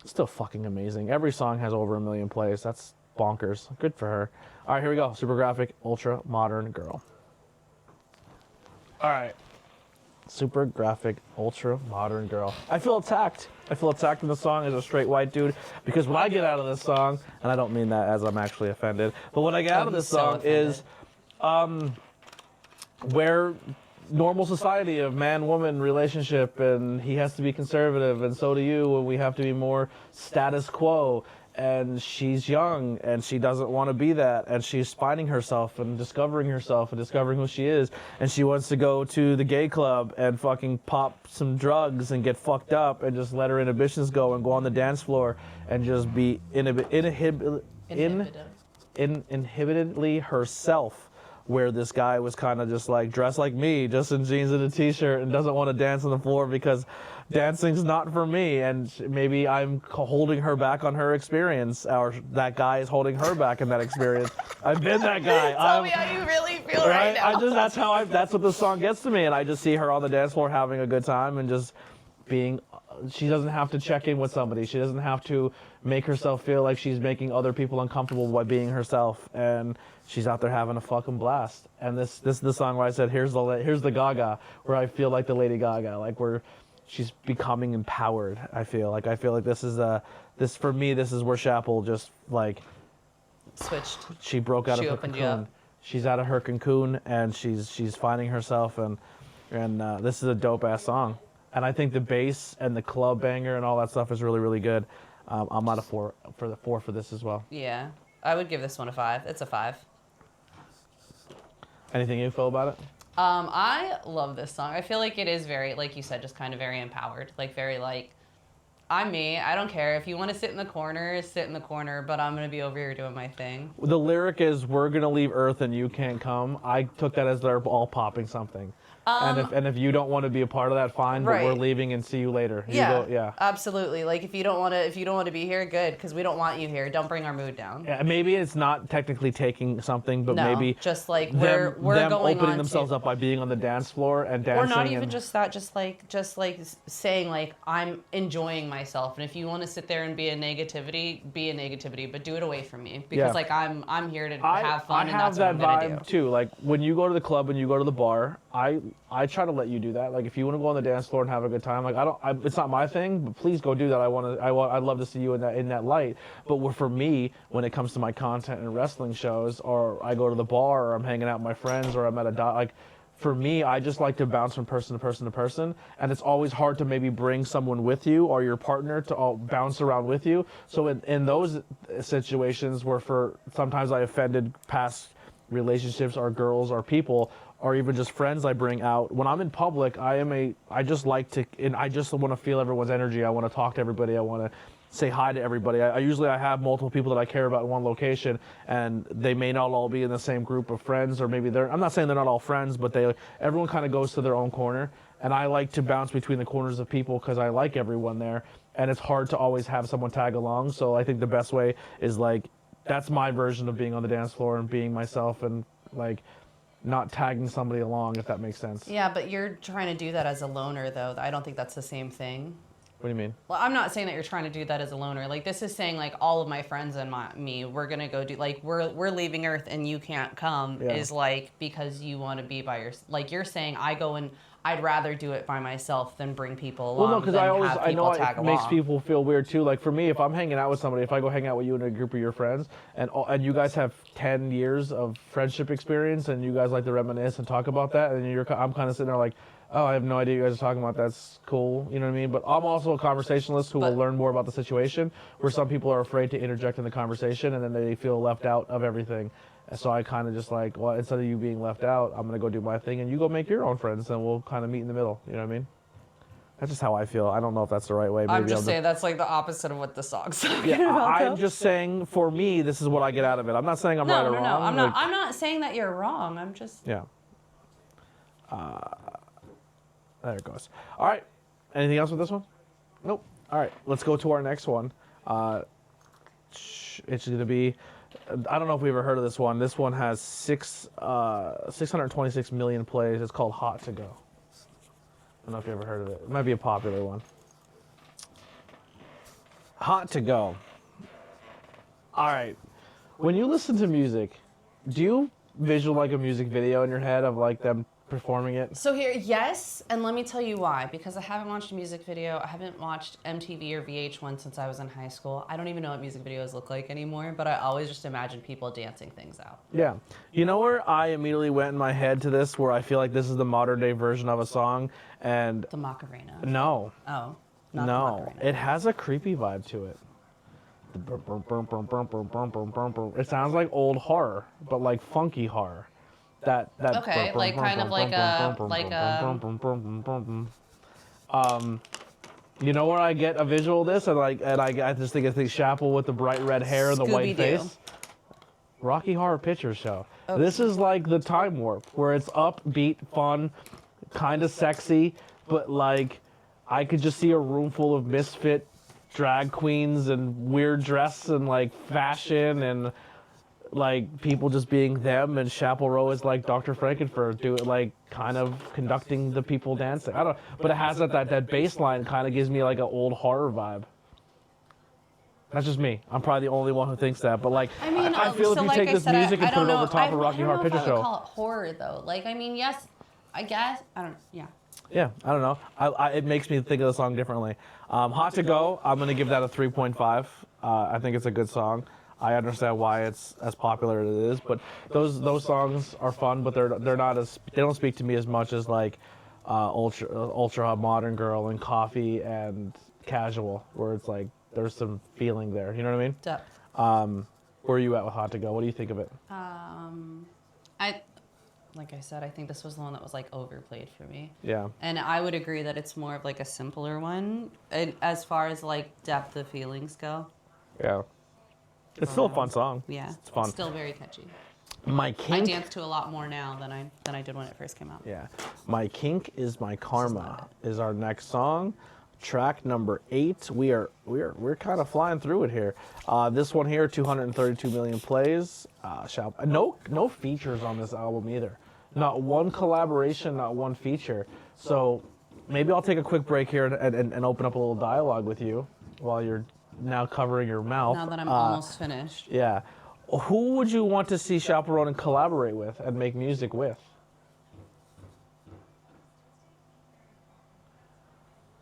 still fucking amazing. Every song has over 1 million plays. That's bonkers. Good for her. All right, here we go. Super Graphic Ultra Modern Girl. All right. Super Graphic Ultra Modern Girl. I feel attacked. I feel attacked in the song as a straight white dude because what I get out of this song, and I don't mean that as I'm actually offended, but what I get out of this song is where normal society of man-woman relationship, and he has to be conservative, and so do you, and we have to be more status quo. and she's young and she doesn't want to be that, and she's finding herself and discovering who she is, and she wants to go to the gay club and fucking pop some drugs and get fucked up and just let her inhibitions go and go on the dance floor and just be inhibitedly herself, where this guy was kind of just like dressed like me, just in jeans and a t-shirt, and doesn't want to dance on the floor because dancing's not for me, and maybe I'm holding her back on her experience, or that guy is holding her back in that experience. I've been that guy. Tell me how you really feel right now. That's what the song gets to me, and I just see her on the dance floor having a good time and just being. She doesn't have to check in with somebody. She doesn't have to make herself feel like she's making other people uncomfortable by being herself, and she's out there having a fucking blast. And this is the song where I said, here's the Gaga, where I feel like the Lady Gaga, like where she's becoming empowered. I feel like this is for me. This is where Chappell just like switched. She broke out of her opened cocoon. you up. She's out of her cocoon, and she's finding herself, and this is a dope ass song. And I think the bass and the club banger and all that stuff is really, really good. I'm at a 4 for this as well. Yeah, I would give this one a 5. It's a 5. Anything you feel about it? I love this song. I feel like it is very, like you said, just kind of very empowered. Like very like, I'm me. I don't care. If you want to sit in the corner, sit in the corner, but I'm going to be over here doing my thing. The lyric is, we're going to leave Earth and you can't come. I took that as they're all popping something. And if you don't want to be a part of that, fine, but we're leaving and see you later. Yeah, absolutely. Like if you don't want to be here, good, because we don't want you here. Don't bring our mood down. Yeah, maybe it's not technically taking something, but maybe just like we're them going opening on themselves up by being on the dance floor and dancing. Or not even just that, just like saying like I'm enjoying myself, and if you want to sit there and be a negativity, but do it away from me, because like I'm here to have fun, and that's what I'm gonna do. I have that vibe too. Like when you go to the club and you go to the bar, I try to let you do that. Like if you want to go on the dance floor and have a good time, like it's not my thing, but please go do that. I'd love to see you in that light. But for me, when it comes to my content and wrestling shows, or I go to the bar, or I'm hanging out with my friends, or I'm at for me, I just like to bounce from person to person to person, and it's always hard to maybe bring someone with you or your partner to all bounce around with you. So in those situations where sometimes I offended past relationships or girls or people, or even just friends I bring out. When I'm in public, I just want to feel everyone's energy. I want to talk to everybody. I want to say hi to everybody. I usually have multiple people that I care about in one location, and they may not all be in the same group of friends, or maybe I'm not saying they're not all friends, but everyone kind of goes to their own corner, and I like to bounce between the corners of people because I like everyone there, and it's hard to always have someone tag along. So I think the best way is like, that's my version of being on the dance floor and being myself, and like not tagging somebody along, if that makes sense. Yeah, but you're trying to do that as a loner, though. I don't think that's the same thing. What do you mean? Well, I'm not saying that you're trying to do that as a loner. Like, this is saying, like, all of my friends and me, we're going to go do, like, we're leaving Earth and you can't come, is, like, because you want to be by yourself. Like, you're saying, I'd rather do it by myself than bring people along. Well, no, because I know it makes people feel weird too. Like for me, if I'm hanging out with somebody, if I go hang out with you and a group of your friends, and you guys have 10 years of friendship experience, and you guys like to reminisce and talk about that, and I'm kind of sitting there like, oh, I have no idea what you guys are talking about. That's cool, you know what I mean? But I'm also a conversationalist who will learn more about the situation, where some people are afraid to interject in the conversation, and then they feel left out of everything. So I kind of just like, well, instead of you being left out, I'm going to go do my thing, and you go make your own friends, and we'll kind of meet in the middle. You know what I mean? That's just how I feel. I don't know if that's the right way. Maybe I'm just saying that's like the opposite of what the song's talking about. I'm just saying, for me, this is what I get out of it. I'm not saying I'm right or wrong. No, I'm not saying that you're wrong. I'm just... Yeah. There it goes. All right. Anything else with this one? Nope. All right. Let's go to our next one. It's going to be... I don't know if we've ever heard of this one. This one has 626 million plays. It's called Hot to Go. I don't know if you ever heard of it. It might be a popular one. Hot to Go. All right. When you listen to music, do you visualize like a music video in your head of like them performing it? So here, yes, and let me tell you why. Because I haven't watched a music video. I haven't watched MTV or VH1 since I was in high school. I don't even know what music videos look like anymore, but I always just imagine people dancing things out. Yeah. You know where I immediately went in my head to this, where I feel like this is the modern day version of a song, and... The Macarena. No. Oh. No. It has a creepy vibe to it. It sounds like old horror, but like funky horror. That Okay, like kind of like a You know where I get a visual of this, and I just think it's Chappell with the bright red hair and the white Scooby-Doo. face. Rocky Horror Picture Show. Okay. This is like the Time Warp, where it's upbeat, fun, kind of sexy, but like I could just see a room full of misfit drag queens and weird dress and like fashion and like people just being them, and Chappell Row is like Dr. Frankenfurter doing like kind of conducting the people dancing. I don't know, but it has that bass line kind of gives me like an old horror vibe. That's just me. I'm probably the only one who thinks that, but like I mean, I feel so if you like take I this said, music and I put it don't over know. top of Rocky Horror Picture I Show. would call it horror though. Like I mean, yes, I guess I don't. Yeah. Yeah, I don't know. It makes me think of the song differently. Hot to Go, I'm going to give that a 3.5. I think it's a good song. I understand why it's as popular as it is, but those songs are fun, but they're not as, they don't speak to me as much as like Ultra Modern Girl and Coffee and Casual, where it's like there's some feeling there. You know what I mean? Depth. Where are you at with Hot to Go? What do you think of it? Like I said, I think this was the one that was like overplayed for me. Yeah. And I would agree that it's more of like a simpler one, and as far as like depth of feelings go. Yeah. It's still a fun song. Yeah. It's fun. It's still very catchy. My I kink. dance to a lot more now than I did when it first came out. Yeah. My Kink is My Karma is our next song. Track number 8. We're kind of flying through it here. This one here, 232 million plays. No features on this album either. Not one collaboration, not one feature. So maybe I'll take a quick break here and open up a little dialogue with you while you're now covering your mouth. Now that I'm almost finished. Yeah. Who would you want to see Chappell Roan collaborate with and make music with?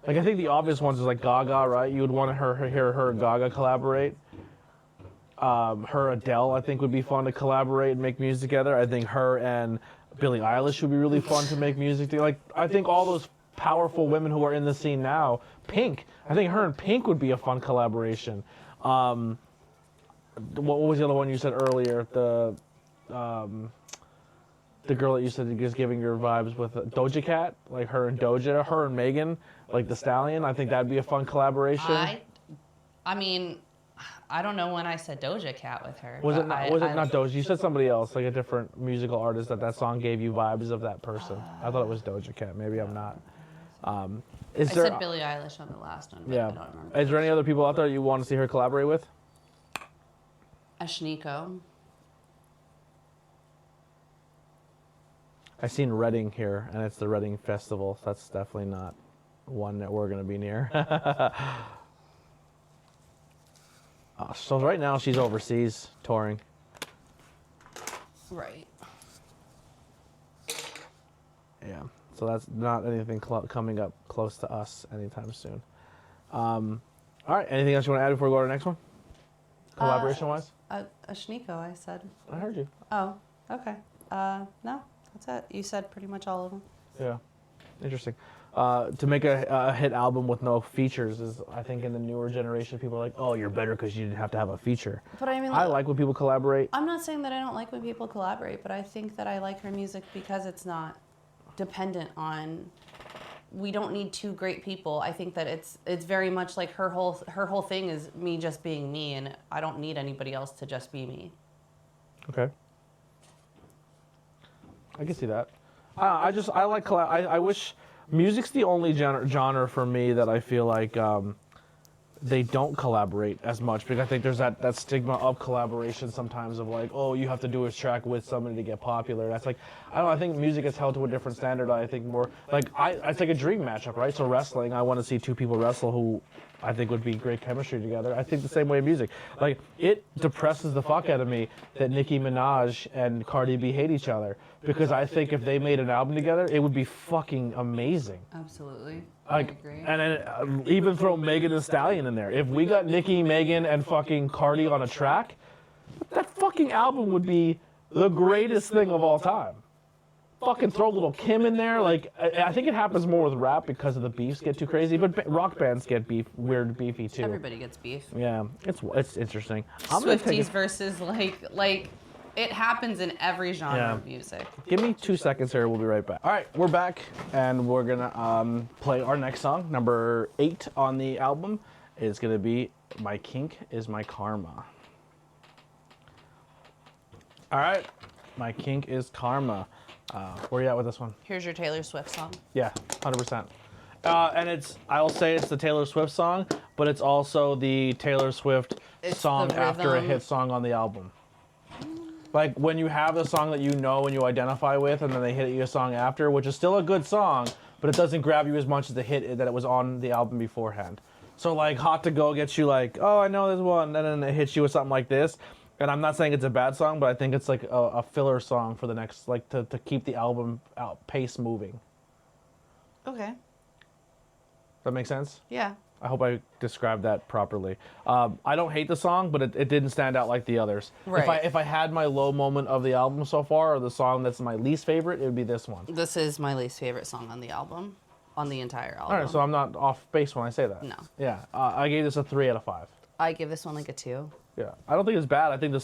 Like, I think the obvious ones is like Gaga, right? You would want to hear her and Gaga collaborate. Her Adele, I think, would be fun to collaborate and make music together. I think her and Billie Eilish would be really fun to make music together. Like, I think all those powerful women who are in the scene now, Pink, I think her and Pink would be a fun collaboration. What was the other one you said earlier? The girl that you said is giving your vibes with Doja Cat, like her and Doja, her and Megan, like the Stallion. I think that'd be a fun collaboration. I mean, I don't know when I said Doja Cat with her. Was it not Doja? You said somebody else, like a different musical artist that song gave you vibes of that person. I thought it was Doja Cat. Maybe I'm not. I said Billie Eilish on the last one, but yeah. I don't remember. Is there any other people out there you want to see her collaborate with? Ashniko. I seen Reading here, and it's the Reading Festival. So that's definitely not one that we're going to be near. So right now she's overseas touring. Right. Yeah. So that's not anything coming up close to us anytime soon. All right. Anything else you want to add before we go to the next one? Collaboration-wise? Ashniko, I said. I heard you. Oh, okay. No, that's it. You said pretty much all of them. Yeah. Interesting. To make a hit album with no features is, I think, in the newer generation, people are like, oh, you're better because you didn't have to have a feature. But I mean, I like when people collaborate. I'm not saying that I don't like when people collaborate, but I think that I like her music because it's not dependent on. We don't need two great people. I think that it's very much like her whole thing is me just being me, and I don't need anybody else to just be me. Okay. I can see that. I like I wish music's the only genre for me that I feel like they don't collaborate as much, because I think there's that stigma of collaboration sometimes of like, oh, you have to do a track with somebody to get popular. That's like, I don't know, I think music is held to a different standard. I think more like it's like a dream matchup, right? So wrestling, I want to see two people wrestle who I think would be great chemistry together. I think the same way in music. Like, it depresses the fuck out of me that Nicki Minaj and Cardi B hate each other, because I think if they made an album together, it would be fucking amazing. Absolutely. Like, I agree. And then even throw Megan Thee Stallion in there. If we got Nicki, Megan, and fucking Cardi on a track, that fucking album would be the greatest thing of all time. fucking throw little Kim in there. Like, I think it happens more with rap because of the beefs get too crazy, but rock bands get weird beefy too. Everybody gets beef. Yeah, it's interesting. Swifties versus like it happens in every genre of music. Give me 2 seconds here. We'll be right back. All right, we're back, and we're gonna play our next song. Number 8 on the album is gonna be "My Kink Is My Karma." All right, "My Kink Is Karma." Where are you at with this one? Here's your Taylor Swift song. Yeah, 100%. And I'll say it's the Taylor Swift song, but it's also the Taylor Swift song after a hit song on the album. Like when you have a song that you know and you identify with, and then they hit you a song after, which is still a good song, but it doesn't grab you as much as the hit that it was on the album beforehand. So like "Hot to Go" gets you like, oh, I know this one, and then it hits you with something like this. And I'm not saying it's a bad song, but I think it's like a filler song for the next, like to keep the album pace moving. Okay. Does that make sense? Yeah. I hope I described that properly. I don't hate the song, but it didn't stand out like the others. Right. If I had my low moment of the album so far, or the song that's my least favorite, it would be this one. This is my least favorite song on the album, on the entire album. All right, so I'm not off base when I say that. No. Yeah, I gave this a 3 out of 5. I give this one like a 2. Yeah, I don't think it's bad. I think I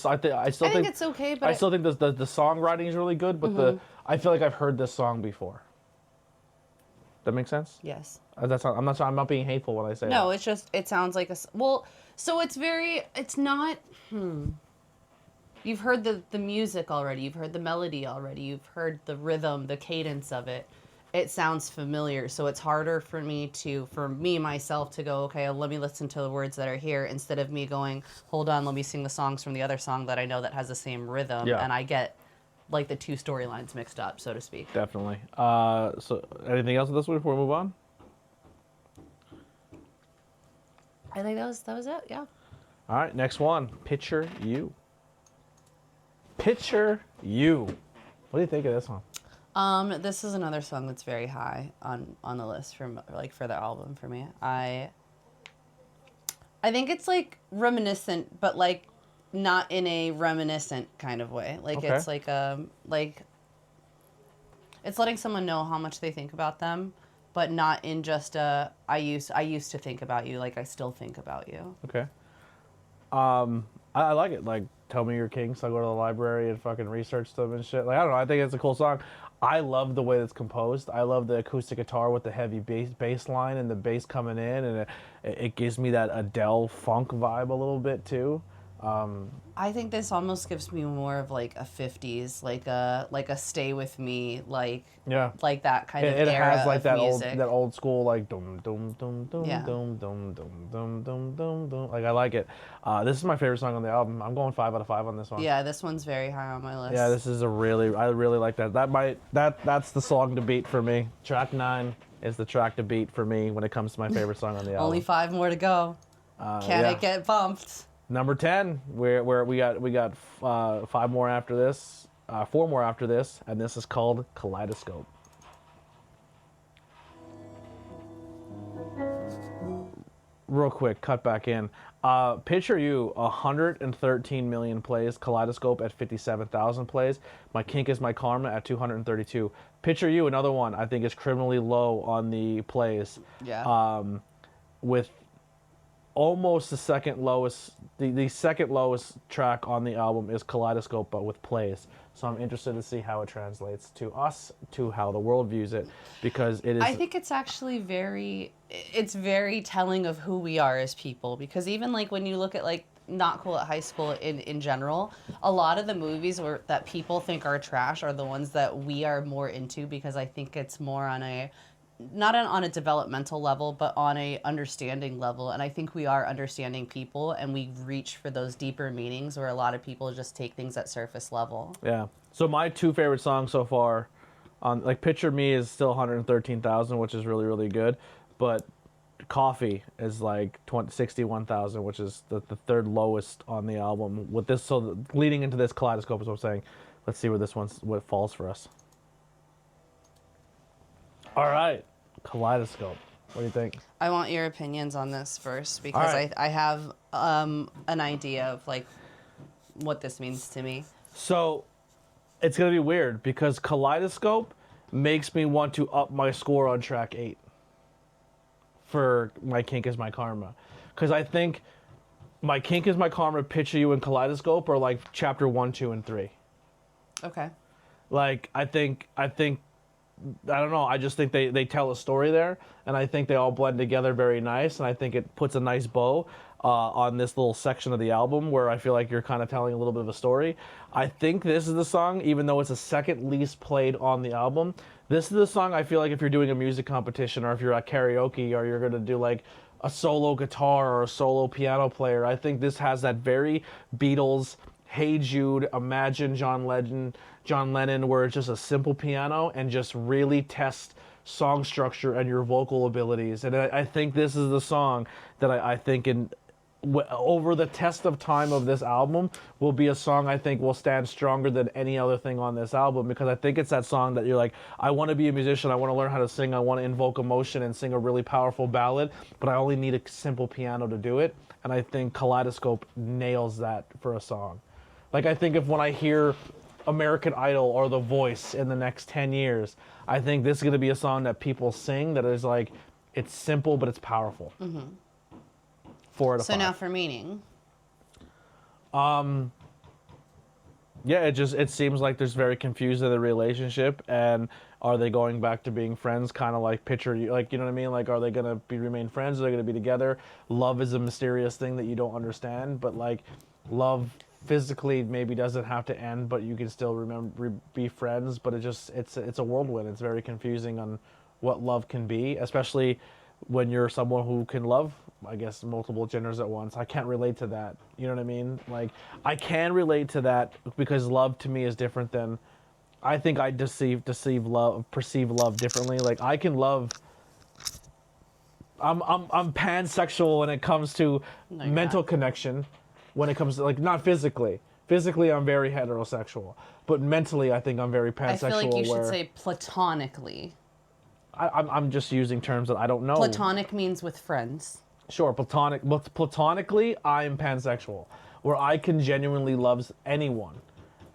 still think it's okay, but I still think the songwriting is really good. But I feel like I've heard this song before. That makes sense? Yes. I'm not being hateful when I say that. No, it's just, it sounds like so it's not, You've heard the music already, you've heard the melody already, you've heard the rhythm, the cadence of it. It sounds familiar, so it's harder for me myself to go, okay, let me listen to the words that are here, instead of me going, hold on, let me sing the songs from the other song that I know that has the same rhythm, and I get like the two storylines mixed up, so to speak. Definitely. So anything else with this one before we move on? I think that was it, yeah. All right, next one. Picture You. Picture You. What do you think of this one? This is another song that's very high on the list for the album for me. I think it's like reminiscent, but like not in a reminiscent kind of way. Like Okay. it's like it's letting someone know how much they think about them, but not in just a I used to think about you, like I still think about you. Okay. I like it. Like, tell me your kinks. I'll go to the library and fucking research them and shit. Like, I don't know. I think it's a cool song. I love the way it's composed. I love the acoustic guitar with the heavy bass line and the bass coming in, and it gives me that Adele funk vibe a little bit too. I think this almost gives me more of like a 50s, like a Stay With Me, like that kind of it era has like of that music. old school like dum dum dum dum Yeah. dum dum dum dum dum dum dum. Like, I like it. This is my favorite song on the album. I'm going 5 out of 5 on this one. Yeah, this one's very high on my list. Yeah, this is I really like that. That's the song to beat for me. Track 9 is the track to beat for me when it comes to my favorite song on the album. Only 5 more to go. Can it get bumped? Number 10, where we got 5 more after this, 4 more after this, and this is called Kaleidoscope. Real quick, cut back in. Picture You, 113 million plays. Kaleidoscope at 57,000 plays. My Kink Is My Karma at 232. Picture You, another one I think is criminally low on the plays. Yeah. With almost the second lowest, the second lowest track on the album is Kaleidoscope, but with plays. So I'm interested to see how it translates to us, to how the world views it, because it is. I think it's actually it's very telling of who we are as people, because even like when you look at like Not Cool at High School in general, a lot of the movies that people think are trash are the ones that we are more into, because I think it's more on not on a developmental level, but on a understanding level. And I think we are understanding people, and we reach for those deeper meanings where a lot of people just take things at surface level. Yeah. So my 2 favorite songs so far, like Picture Me is still 113,000, which is really, really good. But Coffee is like 61,000, which is the third lowest on the album. With this, so leading into this, Kaleidoscope is what I'm saying. Let's see where what falls for us. All right. Kaleidoscope. What do you think? I want your opinions on this first, because right. I have an idea of like what this means to me. So, It's gonna be weird because Kaleidoscope makes me want to up my score on track 8 for My Kink Is My Karma, because I think My Kink Is My Karma, Picture You, and Kaleidoscope are like chapter 1, 2, and 3. Okay. Like I think I don't know. I just think they tell a story there, and I think they all blend together very nice, and I think it puts a nice bow on this little section of the album where I feel like you're kind of telling a little bit of a story. I think this is the song, even though it's the second least played on the album, this is the song I feel like if you're doing a music competition or if you're at karaoke or you're going to do like a solo guitar or a solo piano player, I think this has that very Beatles, Hey Jude, Imagine John Lennon, where it's just a simple piano and just really test song structure and your vocal abilities. And I think this is the song that I think over the test of time of this album will be a song I think will stand stronger than any other thing on this album, because I think it's that song that you're like, I want to be a musician, I want to learn how to sing, I want to invoke emotion and sing a really powerful ballad, but I only need a simple piano to do it. And I think Kaleidoscope nails that for a song. Like, I think if when I hear American Idol or The Voice in the next 10 years, I think this is going to be a song that people sing that is like, it's simple, but it's powerful. 4 out of 5. So now for meaning. Yeah, it seems like there's very confused in the relationship, and are they going back to being friends? Kind of like picture, like, you know what I mean? Like, are they gonna remain friends? Are they gonna be together? Love is a mysterious thing that you don't understand, but like, love physically maybe doesn't have to end, but you can still be friends. But it's a whirlwind. It's very confusing on what love can be, especially when you're someone who can love, I guess, multiple genders at once. I can't relate to that. You know what I mean? Like, I can relate to that because love to me is different than, I think I perceive love differently. Like, I can love, I'm pansexual when it comes to mental connection, when it comes to, like, not physically. Physically, I'm very heterosexual, but mentally, I think I'm very pansexual. I feel like you should say platonically. I'm just using terms that I don't know. Platonic means with friends. Sure, platonic. But platonically, I'm pansexual, where I can genuinely love anyone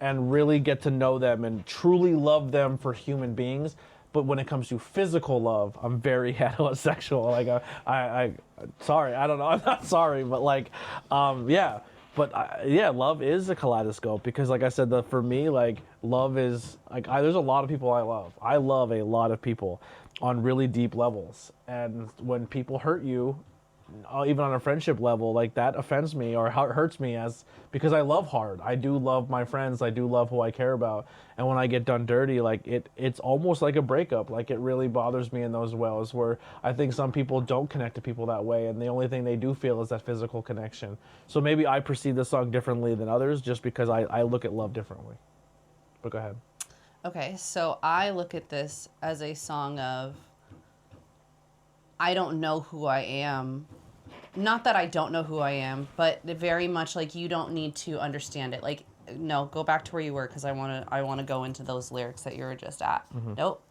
and really get to know them and truly love them for human beings. But when it comes to physical love, I'm very heterosexual. Like, sorry, I don't know. I'm not sorry, but like, yeah. But yeah, love is a kaleidoscope because, like I said, for me, like, love is like, there's a lot of people I love. I love a lot of people on really deep levels, and when people hurt you, even on a friendship level, like, that offends me or hurts me because I love hard. I do love my friends. I do love who I care about. And when I get done dirty, like, it's almost like a breakup. Like, it really bothers me in those ways where I think some people don't connect to people that way, and the only thing they do feel is that physical connection. So maybe I perceive this song differently than others just because I look at love differently. But go ahead. Okay, so I look at this as a song of, I don't know who I am. Not that I don't know who I am, but very much like, you don't need to understand it. Like, no, go back to where you were, because I want to go into those lyrics that you were just at. Mm-hmm. Nope.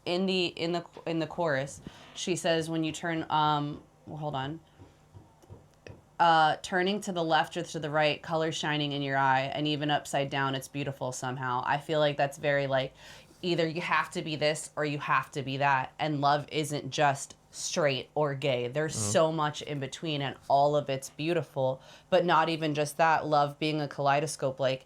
In the chorus, she says, when you turn hold on. Turning to the left or to the right, color shining in your eye, and even upside down, it's beautiful somehow. I feel like that's very like, either you have to be this or you have to be that. And love isn't just straight or gay. There's so much in between, and all of it's beautiful. But not even just that, love being a kaleidoscope. Like,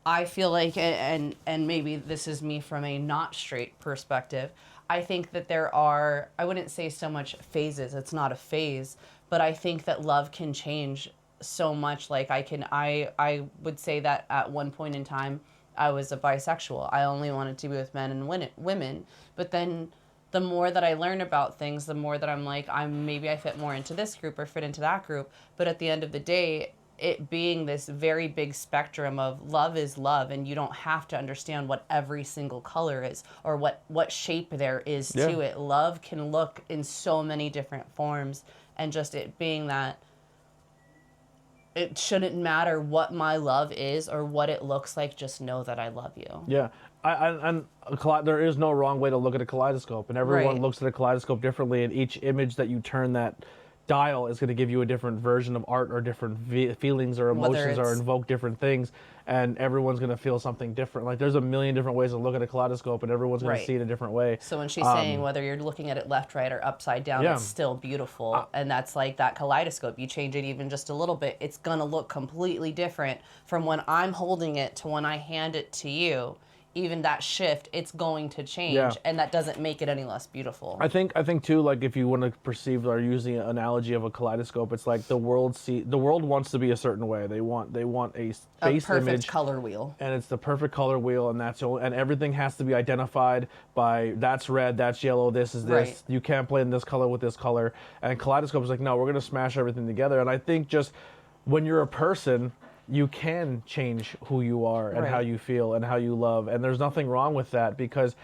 I feel like, and maybe this is me from a not straight perspective, I think that there are, I wouldn't say so much phases, it's not a phase, but I think that love can change so much. Like, I would say that at one point in time, I was a bisexual. I only wanted to be with men and women. But then the more that I learn about things, the more that I'm like, maybe I fit more into this group or fit into that group. But at the end of the day, it being this very big spectrum of love is love, and you don't have to understand what every single color is or what shape there is to it. Love can look in so many different forms, and just it being that it shouldn't matter what my love is or what it looks like, just know that I love you. Yeah. There is no wrong way to look at a kaleidoscope, and everyone looks at a kaleidoscope differently, and each image that you turn that dial is going to give you a different version of art or different feelings or emotions or invoke different things, and everyone's going to feel something different. Like there's a million different ways to look at a kaleidoscope, and everyone's going to see it a different way. So when she's saying whether you're looking at it left, right, or upside down, it's still beautiful. And that's like that kaleidoscope. You change it even just a little bit, it's going to look completely different from when I'm holding it to when I hand it to you. Even that shift, it's going to change, and that doesn't make it any less beautiful. I think too, like if you want to perceive or using an analogy of a kaleidoscope, it's like the world wants to be a certain way. They want a space perfect image, color wheel, and it's the perfect color wheel, and and everything has to be identified by that's red, that's yellow, this is this. Right. You can't blend this color with this color. And kaleidoscope is like, no, we're gonna smash everything together. And I think just when you're a person, you can change who you are and how you feel and how you love. And there's nothing wrong with that, because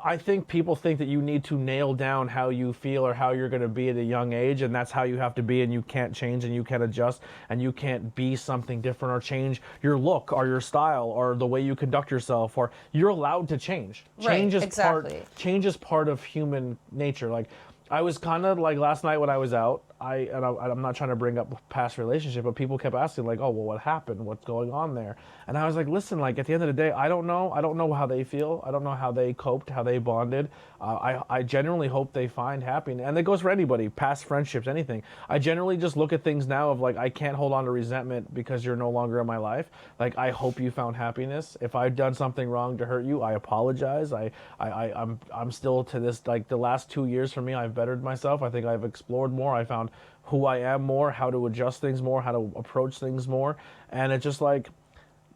I think people think that you need to nail down how you feel or how you're going to be at a young age, and that's how you have to be, and you can't change and you can't adjust and you can't be something different or change your look or your style or the way you conduct yourself, or you're allowed to change. Change is part of human nature. Like I was kind of like last night when I was out, I'm not trying to bring up past relationship, but people kept asking like, oh, well, what happened? What's going on there? And I was like, listen, like at the end of the day, I don't know how they feel. I don't know how they coped, how they bonded. I genuinely hope they find happiness. And it goes for anybody, past friendships, anything. I generally just look at things now of like, I can't hold on to resentment because you're no longer in my life. Like, I hope you found happiness. If I've done something wrong to hurt you, I apologize. I'm still to this, like the last 2 years for me, I've bettered myself. I think I've explored more. I found who I am more, how to adjust things more, how to approach things more. And it's just like,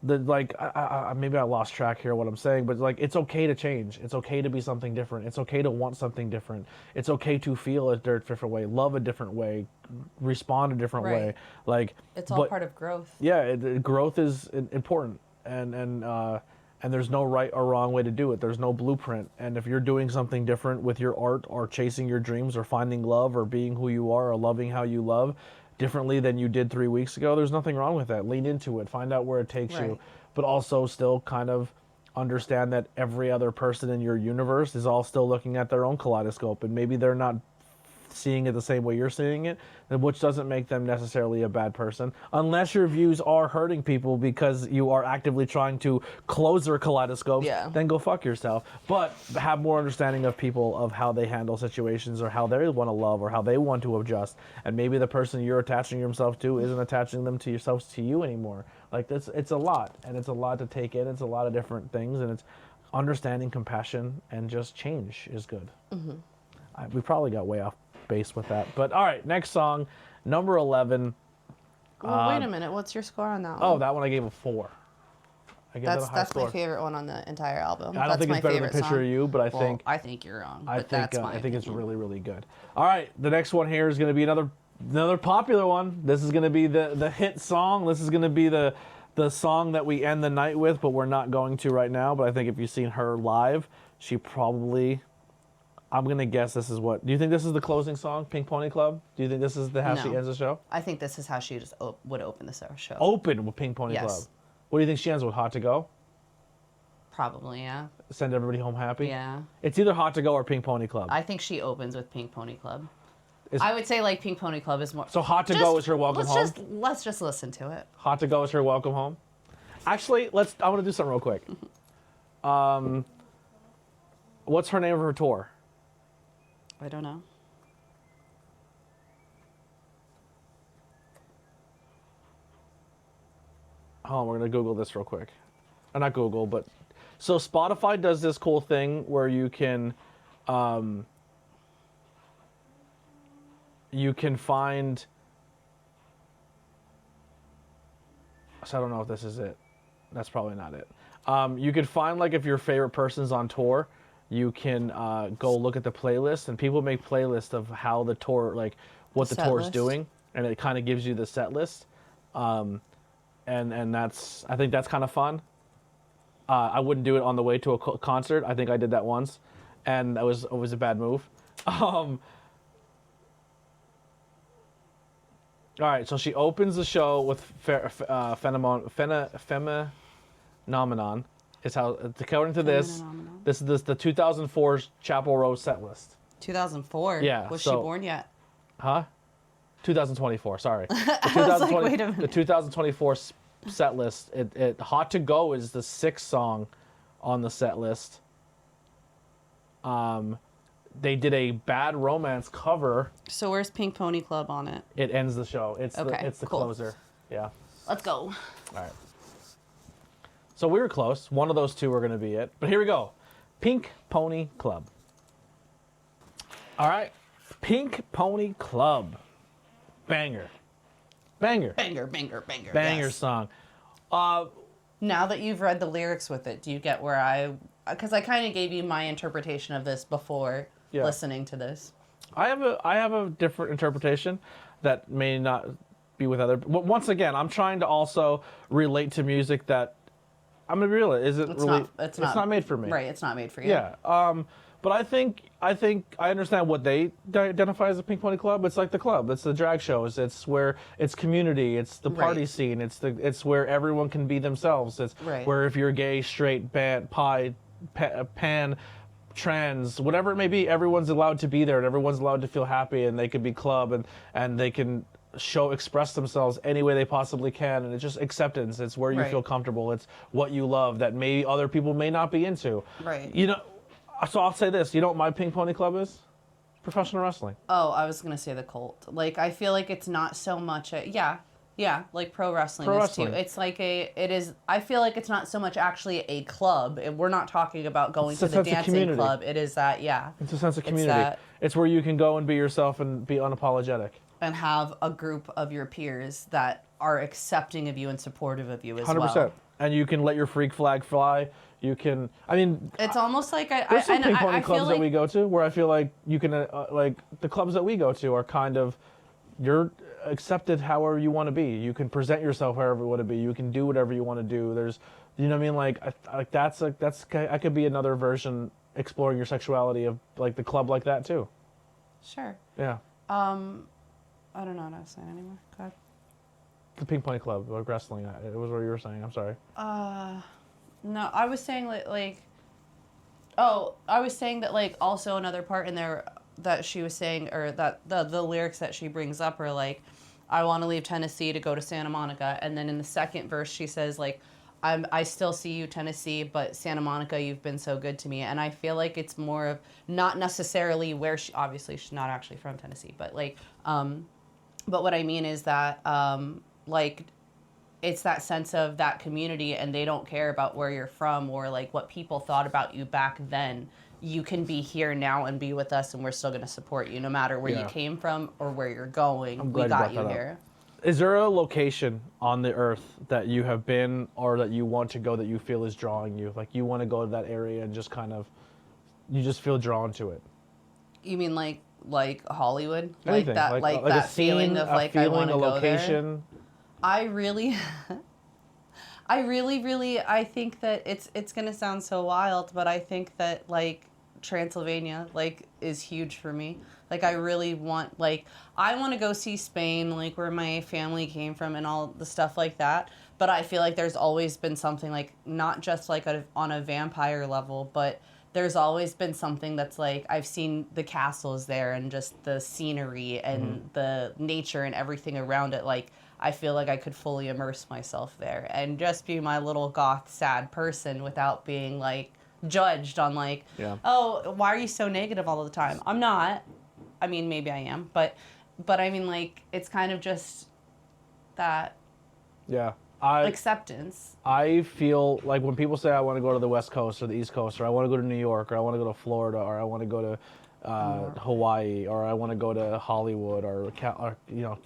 maybe I lost track here what I'm saying, but like it's okay to change. It's okay to be something different. It's okay to want something different. It's okay to feel a different way, love a different way, respond a different way. Like it's all part of growth. Yeah, growth is important, and there's no right or wrong way to do it. There's no blueprint. And if you're doing something different with your art or chasing your dreams or finding love or being who you are or loving how you love differently than you did 3 weeks ago, there's nothing wrong with that. Lean into it. Find out where it takes you. But also still kind of understand that every other person in your universe is all still looking at their own kaleidoscope. And maybe they're not seeing it the same way you're seeing it, which doesn't make them necessarily a bad person, unless your views are hurting people because you are actively trying to close their kaleidoscopes. Then go fuck yourself. But have more understanding of people, of how they handle situations or how they want to love or how they want to adjust. And maybe the person you're attaching yourself to isn't attaching them to yourselves to you anymore. Like it's a lot, and it's a lot to take in. It's a lot of different things, and it's understanding, compassion, and just change is good. We probably got way off base with that, but all right, next song, number 11. Well, wait a minute, what's your score on that one? Oh, that one I gave a 4. I gave it a high that's score. My favorite one on the entire album. I don't think it's better than Picture of You, but I think you're wrong. I think it's really, really good. All right, the next one here is going to be another popular one. This is going to be the hit song. This is going to be the song that we end the night with, but we're not going to right now. But I think if you've seen her live, she probably, I'm going to guess this is what. Do you think this is the closing song, Pink Pony Club? Do you think this is how she ends the show? I think this is how she just would open the show. Open with Pink Pony Club? What do you think she ends with, Hot to Go? Probably, yeah. Send everybody home happy? Yeah. It's either Hot to Go or Pink Pony Club. I think she opens with Pink Pony Club. I would say like Pink Pony Club is more. So Hot to Go is her welcome home? Let's just listen to it. Hot to Go is her welcome home? Actually, I want to do something real quick. What's her name of her tour? I don't know. Hold on, we're going to Google this real quick. Not Google, but... So Spotify does this cool thing where you can find... So I don't know if this is it. That's probably not it. You can find, like, if your favorite person's on tour, you can go look at the playlist, and people make playlists of how the tour, like, what the tour is doing, and it kind of gives you the set list. And that's, I think that's kind of fun. I wouldn't do it on the way to a concert. I think I did that once, and it was a bad move. All right, so she opens the show with Phenomenon. Is how, according to this is the 2004 Chappell Roan set list. 2004? Yeah. Was she born yet? Huh? 2024. Sorry. The I was like, wait a minute. The 2024 set list. Hot to Go is the 6th song on the set list. They did a Bad Romance cover. So where's Pink Pony Club on it? It ends the show. It's the cool. closer. Yeah. Let's go. All right. So we were close. One of those two were going to be it. But here we go. Pink Pony Club. All right. Pink Pony Club. Banger. Banger yes. Song. Now that you've read the lyrics with it, do you get where because I kind of gave you my interpretation of this before listening to this. I have a different interpretation that may not be with other. But once again, I'm trying to also relate to music that I'm gonna be real. It's not made for me. Right. It's not made for you. Yeah. But I think I understand what they identify as a Pink Pony Club. It's like the club. It's the drag shows. It's where it's community. It's the party scene. It's where everyone can be themselves. It's where if you're gay, straight, pan, trans, whatever it may be, everyone's allowed to be there and everyone's allowed to feel happy and they can be club and they can express themselves any way they possibly can, and it's just acceptance. It's where you feel comfortable. It's what you love that maybe other people may not be into. Right. You know. So I'll say this. You know what my Pink Pony Club is? Professional wrestling. Oh, I was going to say the cult. Like, I feel like it's not so much like pro wrestling is too. It's like I feel like it's not so much actually a club. We're not talking about going to the dancing club. It is that, It's a sense of community. It's where you can go and be yourself and be unapologetic. And have a group of your peers that are accepting of you and supportive of you as 100%. Well. And you can let your freak flag fly. You can, it's almost like there's some Pink Pony clubs that we go to where I feel like you can, like the clubs that we go to are kind of, you're accepted however you want to be. You can present yourself however you want to be. You can do whatever you want to do. There's, you know what I mean? Like I could be another version exploring your sexuality of like the club like that too. Sure. Yeah. I don't know what I was saying anymore. Go ahead. The Pink Pony Club, like wrestling. It was what you were saying. I'm sorry. No, I was saying I was saying that like also another part in there that she was saying, or that the lyrics that she brings up are like, I want to leave Tennessee to go to Santa Monica, and then in the second verse she says like, I still see you Tennessee, but Santa Monica, you've been so good to me. And I feel like it's more of not necessarily where obviously she's not actually from Tennessee, but like, but what I mean is that like, it's that sense of that community and they don't care about where you're from or like what people thought about you back then. You can be here now and be with us and we're still going to support you no matter where you came from or where you're going. We got you here. Is there a location on the earth that you have been or that you want to go that you feel is drawing you? Like you want to go to that area and just kind of, you just feel drawn to it? You mean like Hollywood? Anything. Like that scene, feeling of like I want to go location. There? I really, I think that it's gonna sound so wild, but I think that like Transylvania like is huge for me. Like I really want, like I want to go see Spain, like where my family came from and all the stuff like that. But I feel like there's always been something like not just like on a vampire level, but there's always been something that's like I've seen the castles there and just the scenery and the nature and everything around it. Like I feel like I could fully immerse myself there and just be my little goth sad person without being like judged on like, oh, why are you so negative all the time? I'm not. I mean, maybe I am, but I mean like it's kind of just that acceptance. I feel like when people say I want to go to the West Coast or the East Coast or I want to go to New York or I want to go to Florida or I want to go to Hawaii or I want to go to Hollywood or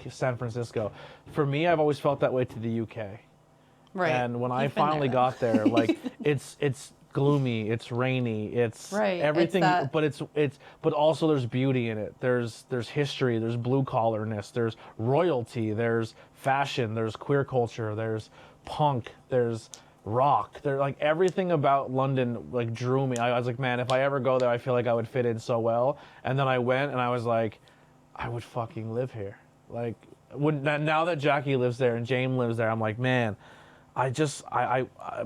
San Francisco. For me, I've always felt that way to the UK. Right. And when I finally got there, like it's gloomy, it's rainy, it's everything, but also there's beauty in it. There's history, there's blue collarness, there's royalty, there's fashion, there's queer culture, there's punk, there's rock. They're like everything about London like drew me. I was like, man, if I ever go there, I feel like I would fit in so well. And then I went and I was like, I would fucking live here. Like now that Jackie lives there and James lives there, I'm like, man,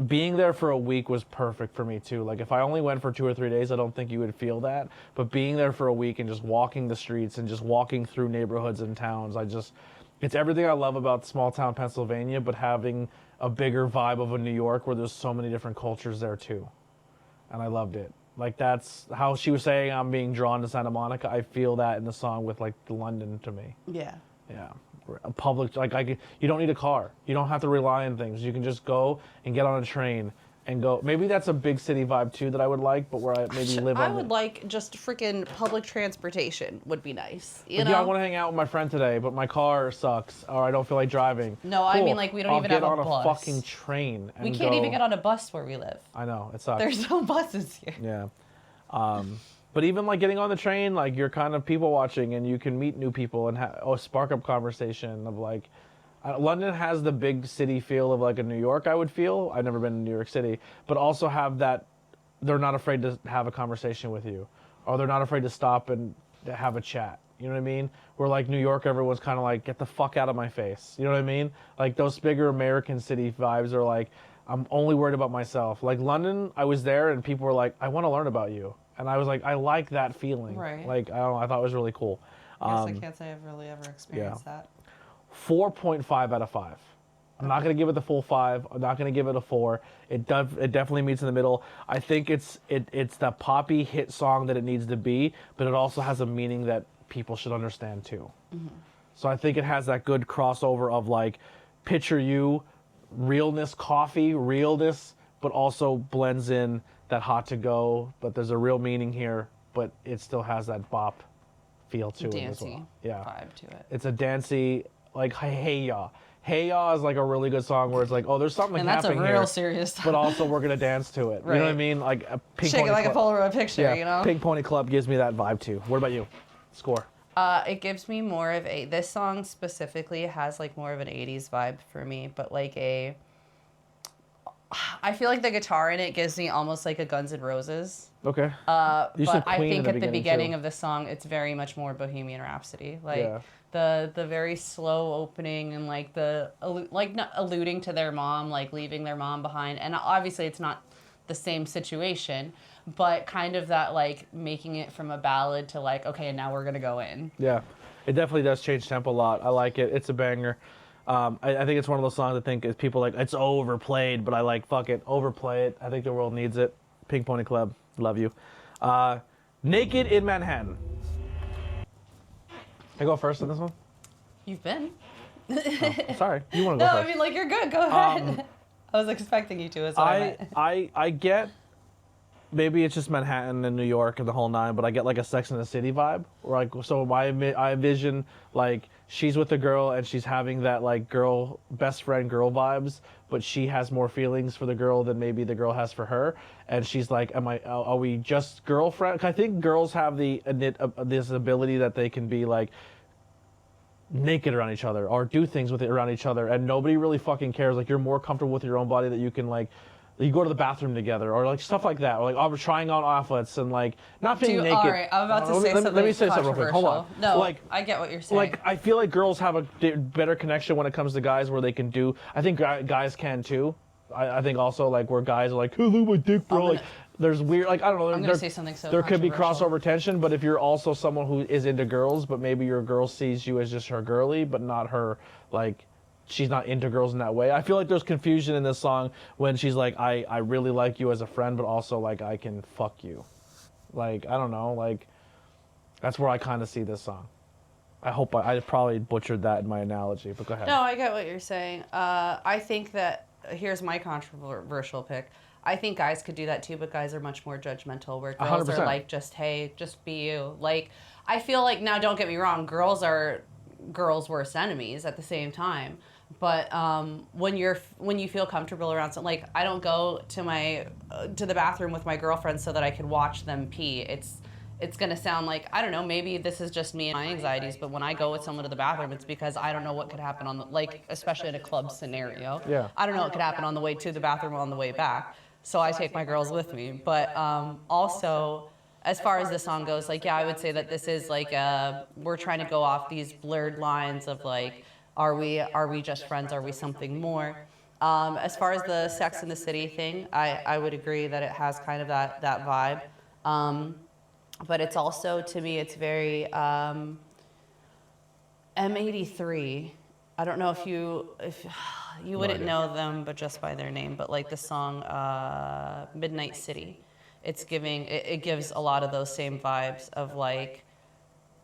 Being there for a week was perfect for me too. Like if I only went for 2 or 3 days, I don't think you would feel that. But being there for a week and just walking the streets and just walking through neighborhoods and towns, it's everything I love about small town Pennsylvania, but having a bigger vibe of a New York where there's so many different cultures there too. And I loved it. Like that's how she was saying I'm being drawn to Santa Monica. I feel that in the song with like London to me. Yeah. Yeah. A public, you don't need a car. You don't have to rely on things. You can just go and get on a train and go. Maybe that's a big city vibe too that I would like, but where I maybe live on. I would like just freaking public transportation would be nice. You know? Yeah, I want to hang out with my friend today, but my car sucks, or I don't feel like driving. No, I mean like we don't even have a bus. I'll get on a fucking train. We can't even get on a bus where we live. I know, it sucks. There's no buses here. Yeah. But even like getting on the train, like you're kind of people watching and you can meet new people and spark up conversation of like, London has the big city feel of like a New York, I would feel. I've never been in New York City, but also have that, they're not afraid to have a conversation with you, or they're not afraid to stop and have a chat. You know what I mean? Where like New York, everyone's kind of like, get the fuck out of my face. You know what I mean? Like those bigger American city vibes are like, I'm only worried about myself. Like London, I was there and people were like, I want to learn about you. And I was like, I like that feeling. Right. Like, I don't know, I thought it was really cool. I guess I can't say I've really ever experienced that. 4.5 out of 5. I'm not going to give it the full 5. I'm not going to give it a 4. It definitely meets in the middle. I think it's the poppy hit song that it needs to be, but it also has a meaning that people should understand too. Mm-hmm. So I think it has that good crossover of like, picture you, realness, coffee, realness, but also blends in that hot to go, but there's a real meaning here, but it still has that bop feel to it as well. Yeah. Vibe to it. It's a dancey, like Hey Ya. Hey Ya is like a really good song where it's like, oh, there's something happening here. And that's a real serious song. But also we're gonna dance to it. Right. You know what I mean? Like a Pink Shake Pony it like Club. a Polaroid picture, Yeah, you know? Pink Pony Club gives me that vibe too. What about you? Score. It gives me more of this song specifically has like more of an 80s vibe for me, but like I feel like the guitar in it gives me almost like a Guns N' Roses. Okay. But I think at the beginning of the song, it's very much more Bohemian Rhapsody. Like the very slow opening and like not alluding to their mom, like leaving their mom behind. And obviously it's not the same situation, but kind of that like making it from a ballad to like, okay, and now we're going to go in. Yeah. It definitely does change tempo a lot. I like it. It's a banger. I think it's one of those songs I think is people like, it's overplayed, but I like, fuck it, overplay it. I think the world needs it. Pink Pony Club, love you. Naked in Manhattan. Can I go first on this one? You've been. Oh, sorry, you want to go No, first. I mean, like, you're good, go ahead. I was expecting you to, is what I meant. I get, maybe it's just Manhattan and New York and the whole nine, but I get like a Sex and the City vibe. Where like, so I envision like she's with a girl and she's having that like girl, best friend girl vibes, but she has more feelings for the girl than maybe the girl has for her. And she's like, are we just girlfriend? I think girls have this ability that they can be like naked around each other or do things with it around each other. And nobody really fucking cares. Like you're more comfortable with your own body that you can like, you go to the bathroom together or like stuff like that, or like oh, we're trying on outfits and like not being naked. All right, I'm about to say something let me say something real quick. Hold on. No, like, I get what you're saying. Like I feel like girls have a better connection when it comes to guys where they can do. I think guys can too. I think also like where guys are like, oh, look at my dick, bro. Like there's weird, like I don't know. I'm gonna say something so there could be controversial. crossover tension, but if you're also someone who is into girls, but maybe your girl sees you as just her girly, but not her like. She's not into girls in that way. I feel like there's confusion in this song when she's like, I really like you as a friend, but also like I can fuck you. Like, I don't know, like that's where I kind of see this song. I hope I probably butchered that in my analogy, but go ahead. No, I get what you're saying. I think that, here's my controversial pick. I think guys could do that too, but guys are much more judgmental where girls 100%. are like, just, hey, just be you. Like, I feel like, now don't get me wrong, girls are girls' worst enemies at the same time. But when you feel comfortable around something, like I don't go to the bathroom with my girlfriend so that I can watch them pee. It's gonna sound like, I don't know, maybe this is just me and my anxieties, but when I go with someone to the bathroom, it's because I don't know what could happen like especially in a club scenario. Yeah. I don't know what could happen on the way to the bathroom or on the way back. So I take my girls with me. But also, as far as the song goes, like yeah, I would say that this is like we're trying to go off these blurred lines of like, are we just friends? Are we something more? As far as the Sex and the City thing, I would agree that it has kind of that vibe. But it's also, to me, it's very M83. I don't know if you wouldn't know them, but just by their name. But like the song Midnight City, it gives a lot of those same vibes of like,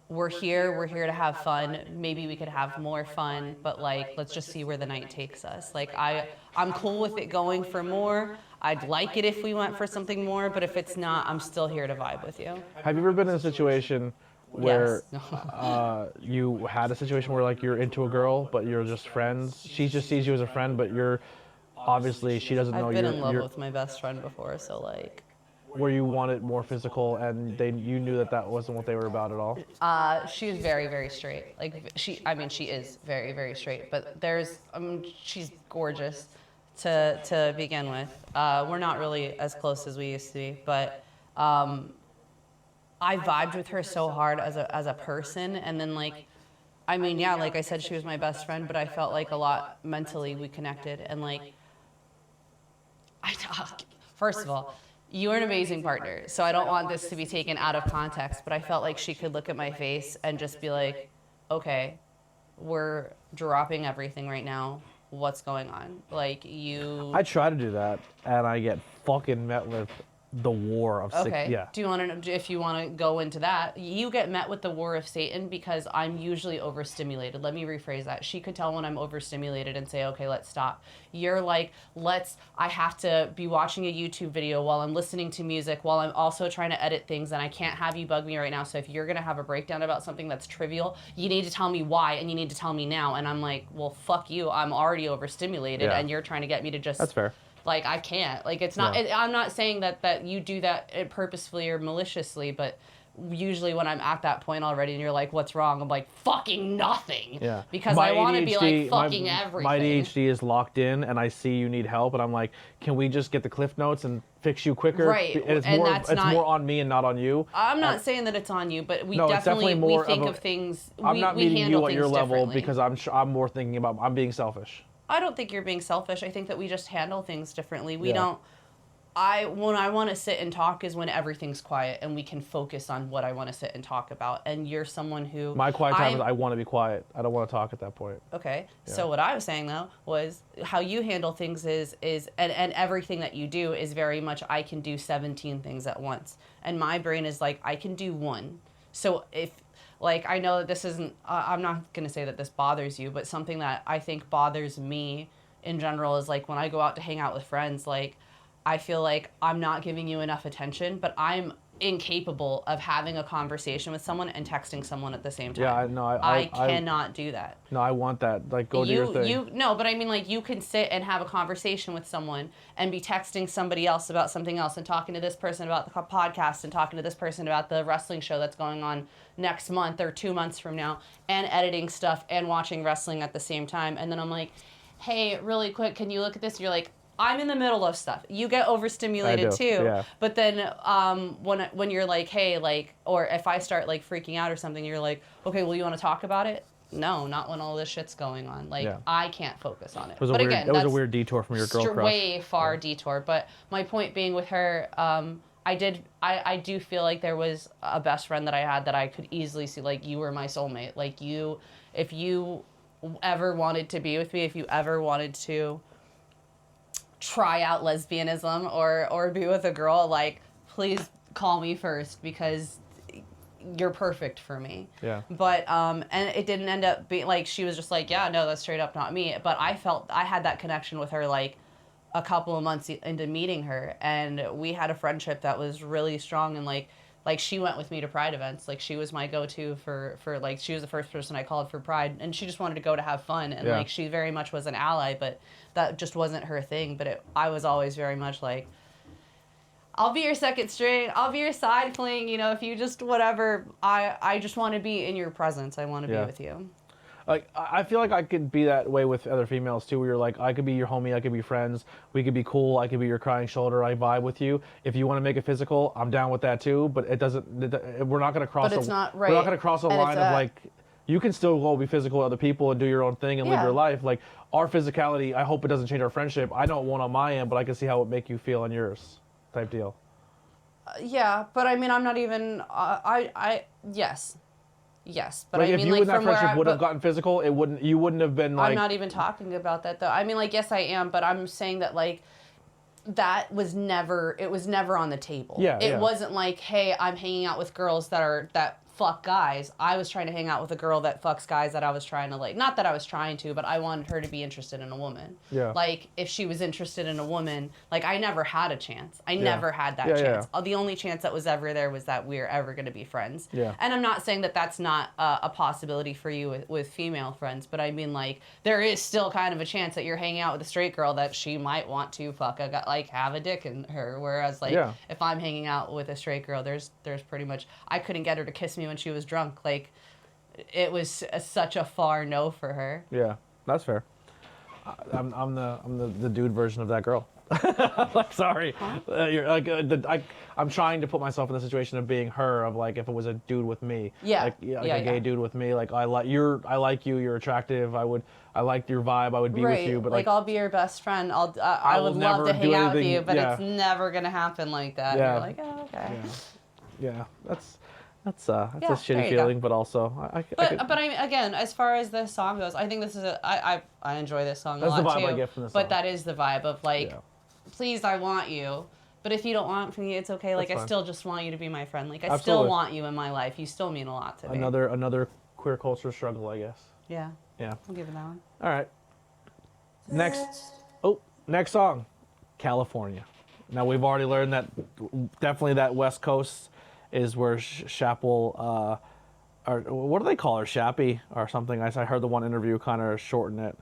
we're here to have fun. Maybe we could have more fun, but like, let's just see where the night takes us. Like I'm cool with it going for more. I'd like it if we went for something more, but if it's not, I'm still here to vibe with you. Have you ever been in a situation where Yes. you had a situation where like you're into a girl, but you're just friends? She just sees you as a friend, but you're obviously she doesn't know I've been you're, in love you're with my best friend before, so like, where you wanted more physical, and you knew that wasn't what they were about at all. she was very, very straight. Like she is very, very straight. But she's gorgeous to begin with. We're not really as close as we used to be, but I vibed with her so hard as a person, and then like, I mean, yeah, like I said, she was my best friend, but I felt like a lot mentally we connected, and like, first of all, you are an amazing partner, so I don't want this to be taken out of context, but I felt like she could look at my face and just be like, okay, we're dropping everything right now. What's going on? Like, you... I try to do that, and I get fucking met with the war of Okay. yeah. Do you want to, if you want to go into that, you get met with the war of Satan because I'm usually overstimulated. Let me rephrase that. She could tell when I'm overstimulated and say, okay, let's stop. You're like, I have to be watching a YouTube video while I'm listening to music, while I'm also trying to edit things, and I can't have you bug me right now. So if you're going to have a breakdown about something that's trivial, you need to tell me why, and you need to tell me now. And I'm like, well, fuck you. I'm already overstimulated, Yeah. and you're trying to get me to just... That's fair. Like, I can't. Like, it's not... No. I'm not saying that you do that purposefully or maliciously, but usually when I'm at that point already and you're like, what's wrong? I'm like, fucking nothing. Yeah. Because My I want to be like, ADHD fucking everything. My ADHD is locked in, and I see you need help, and I'm like, can we just get the Cliff Notes and fix you quicker? Right. And it's And more, that's it's not- more on me and not on you. I'm not saying that it's on you, but we No, it's definitely definitely more we think of a- of things... I'm not we meeting handle you at your things level differently. because I'm more thinking about, I'm being selfish. I don't think you're being selfish. I think that we just handle things differently. We Yeah. don't... when I want to sit and talk is when everything's quiet and we can focus on what I want to sit and talk about. And you're someone who... My quiet time is I want to be quiet. I don't want to talk at that point. Okay. Yeah. So what I was saying though was how you handle things is and everything that you do is very much I can do 17 things at once. And my brain is like I can do one. So if like I know that this isn't I'm not going to say that this bothers you, but something that I think bothers me in general is like when I go out to hang out with friends, like I feel like I'm not giving you enough attention, but I'm incapable of having a conversation with someone and texting someone at the same time. Yeah, no, I cannot do that. No, I want that. Like, go do your thing. No, but I mean, like, you can sit and have a conversation with someone and be texting somebody else about something else and talking to this person about the podcast and talking to this person about the wrestling show that's going on next month or 2 months from now and editing stuff and watching wrestling at the same time. And then I'm like, hey, really quick, can you look at this? You're like, I'm in the middle of stuff. You get overstimulated too. Yeah. But then when you're like, hey, like, or if I start like freaking out or something, you're like, okay, well, you want to talk about it? No, not when all this shit's going on. Like, Yeah. I can't focus on it. It was But a weird, again, it was a that's weird detour from your girl crush. way far detour. But my point being with her, I do feel like there was a best friend that I had that I could easily see, like, you were my soulmate. Like, if you ever wanted to be with me, if you ever wanted to try out lesbianism or be with a girl, like, please call me first because you're perfect for me. Yeah. But and it didn't end up being like she was just like, yeah, no, that's straight up not me. But I felt I had that connection with her like a couple of months into meeting her, and we had a friendship that was really strong. And like she went with me to Pride events. Like, she was my go-to for like, she was the first person I called for Pride, and she just wanted to go to have fun. And Yeah. like, she very much was an ally, but that just wasn't her thing. But I was always very much like, I'll be your second string. I'll be your side fling. You know, if you just whatever. I just want to be in your presence. I want to Yeah. be with you. Like, I feel like I could be that way with other females too, where you're like, I could be your homie, I could be friends, we could be cool, I could be your crying shoulder, I vibe with you. If you want to make it physical, I'm down with that too, but it doesn't, we're not going to cross But it's not right. We're not going to cross a And line it's of like, you can still go be physical with other people and do your own thing and live Yeah. your life. Like, our physicality, I hope it doesn't change our friendship. I don't want on my end, but I can see how it would make you feel on yours, type deal. Yeah, but I mean, I'm not even. Yes, but Like, I if mean, you like and that from where friendship would have but gotten physical, you wouldn't have been like. I'm not even talking about that though. I mean, like, yes, I am, but I'm saying that like that was never. It was never on the table. Yeah, It yeah. wasn't like, hey, I'm hanging out with girls that fuck guys. I was trying to hang out with a girl that fucks guys that I was trying to like. Not that I was trying to, but I wanted her to be interested in a woman. Yeah. Like, if she was interested in a woman, like, I never had a chance. I Yeah. never had that Yeah, chance. yeah. The only chance that was ever there was that we were ever going to be friends. Yeah. And I'm not saying that that's not a possibility for you with female friends, but I mean, like, there is still kind of a chance that you're hanging out with a straight girl that she might want to fuck like have a dick in her. Whereas, like, Yeah. if I'm hanging out with a straight girl, there's pretty much, I couldn't get her to kiss me when she was drunk. Like, it was such a far no for her. Yeah, that's fair. I'm the dude version of that girl. Like, sorry, you're like I'm trying to put myself in the situation of being her. Of like, if it was a dude with me, Yeah. like, Yeah, a gay dude with me, like, I like you, you're attractive. I like your vibe. I would be with you, but like, I'll be your best friend. I will would love never to do hang out with anything- you, but yeah. it's never gonna happen like that. Yeah. You're like, oh, okay. yeah, that's Yeah, a there shitty you feeling, go. but also But I mean, again, as far as this song goes, I think this is I enjoy this song That's a the lot vibe too. I get from this But song. that is the vibe of like, Yeah. please, I want you. But if you don't want me, it's okay. Like, That's I fine. still just want you to be my friend. Like, I Absolutely. still want you in my life. You still mean a lot to me. another queer culture struggle, I guess. Yeah, Yeah. I'll give it that one. All right. Next song, California. Now, we've already learned that definitely that West Coast is where Chappell, or what do they call her, Shappy or something? I heard the one interview kind of shorten it.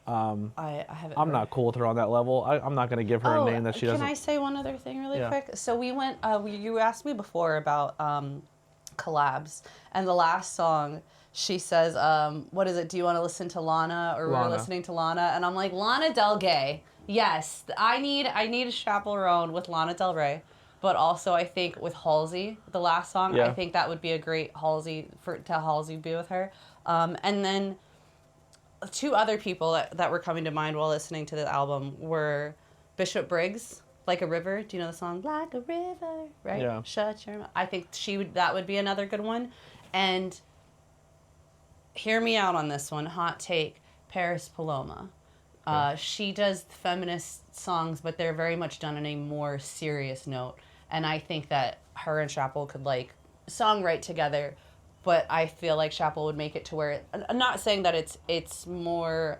I haven't. I'm heard. not cool with her on that level. I'm not going to give her a name that she doesn't. Can I say one other thing really Yeah. quick? So we went. You asked me before about collabs, and the last song, she says, "What is it? Do you want to listen to Lana?" Or Lana. we're listening to Lana, and I'm like, Lana Del Rey. Yes, I need a chaperone with Lana Del Rey, but also I think with Halsey, the last song, Yeah. I think that would be a great Halsey to Halsey be with her, and then. Two other people that were coming to mind while listening to the album were Bishop Briggs, Like a River. Do you know the song? Like a river, right? Yeah. Shut your mouth. I think that would be another good one. And hear me out on this one. Hot take. Paris Paloma. She does feminist songs, but they're very much done on a more serious note. And I think that her and Chappell could like songwrite together. But I feel like Chappell would make it to where I'm not saying that it's more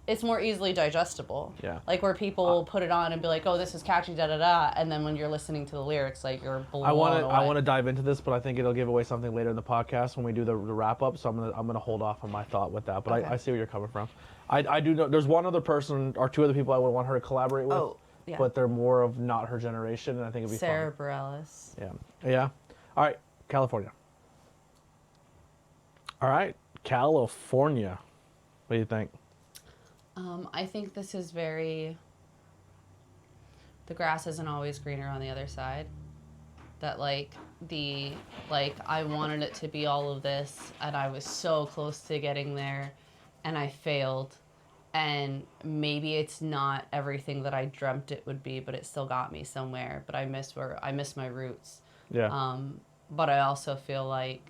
easily digestible. Yeah. Like where people put it on and be like, "Oh, this is catchy, da da da," and then when you're listening to the lyrics, like you're blown I want away. to dive into this, but I think it'll give away something later in the podcast when we do the wrap up. So I'm gonna hold off on my thought with that. But Okay. I see where you're coming from. I do know there's one other person or two other people I would want her to collaborate with. Oh, yeah. But they're more of not her generation, and I think it'd be Sarah fun. Bareilles. Yeah. All right, California. All right, California. What do you think? I think this is very. The grass isn't always greener on the other side. That I wanted it to be all of this, and I was so close to getting there, and I failed. And maybe it's not everything that I dreamt it would be, but it still got me somewhere. But I miss my roots. Yeah. But I also feel like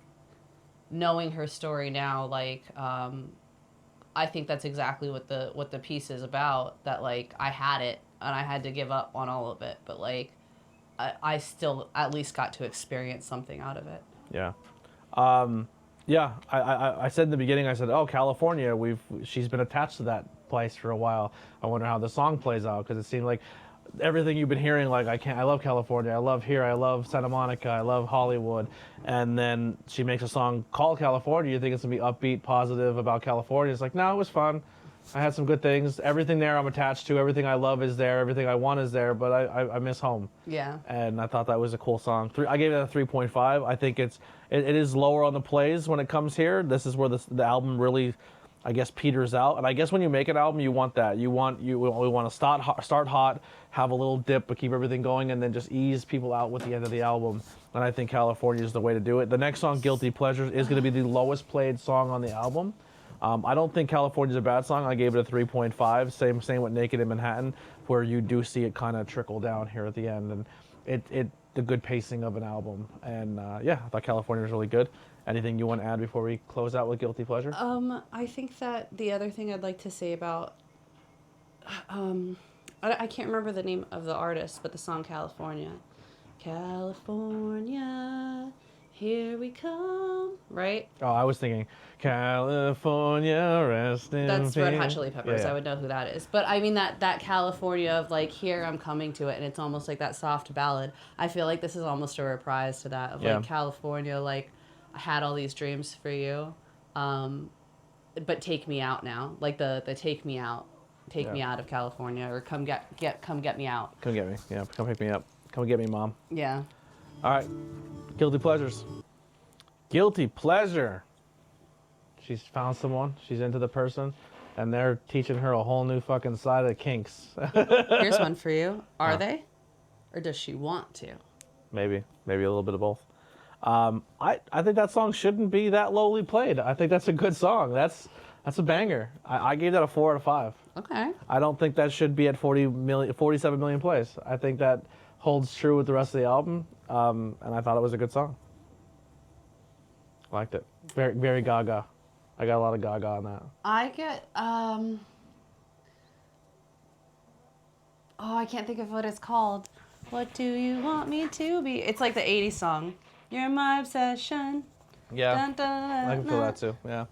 knowing her story now, like, I think that's exactly what the piece is about. That like I had it and I had to give up on all of it, but like I still at least got to experience something out of it. Yeah. Yeah, I said in the beginning, I said, oh, California, she's been attached to that place for a while. I wonder how the song plays out, because it seemed like everything you've been hearing, like, I love California, I love here, I love Santa Monica, I love Hollywood. And then she makes a song called California. You think it's going to be upbeat, positive about California. It's like, no, it was fun. I had some good things. Everything there I'm attached to. Everything I love is there. Everything I want is there. But I miss home. Yeah. And I thought that was a cool song. I gave it a 3.5. I think it is lower on the plays when it comes here. This is where the album really I guess peters out. And I guess when you make an album, you want that. We want to start hot, have a little dip, but keep everything going, and then just ease people out with the end of the album. And I think California is the way to do it. The next song, Guilty Pleasures, is going to be the lowest played song on the album. I don't think California is a bad song. I gave it a 3.5. Same with Naked in Manhattan, where you do see it kind of trickle down here at the end, and the good pacing of an album. And yeah, I thought California was really good. Anything you want to add before we close out with Guilty Pleasure? I think that the other thing I'd like to say about, I can't remember the name of the artist, but the song California. California, here we come, right? Oh, I was thinking California, rest in That's Red Hot peace. Chili Peppers. Yeah. I would know who that is. But I mean that California of like, here I'm coming to it, and it's almost like that soft ballad. I feel like this is almost a reprise to that of like California, like I had all these dreams for you, but take me out now, like the take me out, me out of California, or come get me out. Come get me. Yeah, come pick me up. Come get me, Mom. Yeah. All right. Guilty Pleasures. Guilty Pleasure. She's found someone. She's into the person. And they're teaching her a whole new fucking side of kinks. Here's one for you. Are they? Or does she want to? Maybe a little bit of both. I think that song shouldn't be that lowly played. I think that's a good song. That's a banger. I gave that a 4 out of 5. Okay. I don't think that should be at 47 million plays. I think that holds true with the rest of the album, and I thought it was a good song. Liked it. Very, very Gaga. I got a lot of Gaga on that. I get, I can't think of what it's called. What do you want me to be? It's like the 80s song. You're my obsession. Yeah, Dun, dun, dun, I can feel dun. that too, yeah.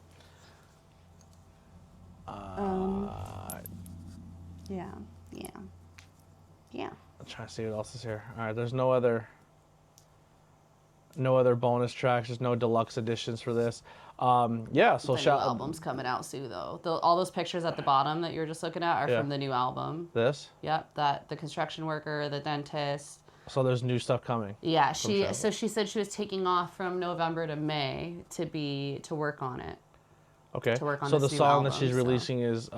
Yeah. I'm trying to see what else is here. All right, there's no other bonus tracks. There's no deluxe editions for this. Yeah, so The new album's coming out soon, though. All those pictures at the bottom that you were just looking at are from the new album. This? Yep, the construction worker, the dentist. So there's new stuff coming. Yeah, she said she was taking off from November to May to work on it. Okay. To work on so this the new song album, that she's releasing is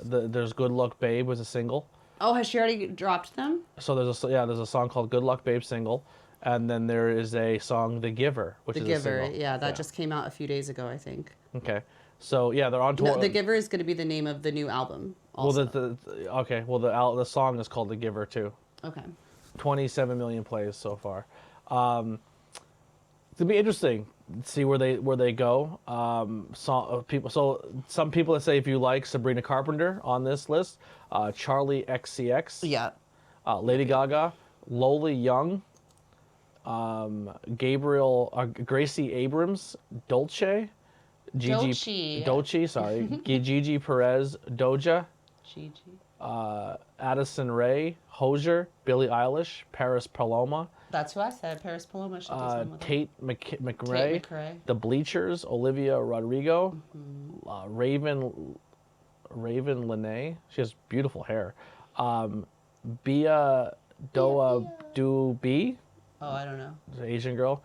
there's Good Luck Babe was a single. Oh, has she already dropped them? So there's a song called Good Luck Babe single, and then there is a song The Giver, which is a single. Yeah, that just came out a few days ago, I think. Okay. So yeah, they're on tour. No, The Giver is going to be the name of the new album. Also. Well, the song is called The Giver too. Okay. 27 million plays so far. It's gonna be interesting to see where they go. So some people that say if you like Sabrina Carpenter on this list, Charlie XCX, Yeah. Lady Gaga, Lola Young, Gracie Abrams, Dolce, Gigi Perez, Doja, Addison Rae, Hozier, Billie Eilish, Paris Paloma, That's who I said. Paris Paloma should do something with Tate McRae, McRae. The Bleachers, Olivia Rodrigo, Raven Lene. She has beautiful hair. Bia Doa Du B, Oh, I don't know. the Asian girl.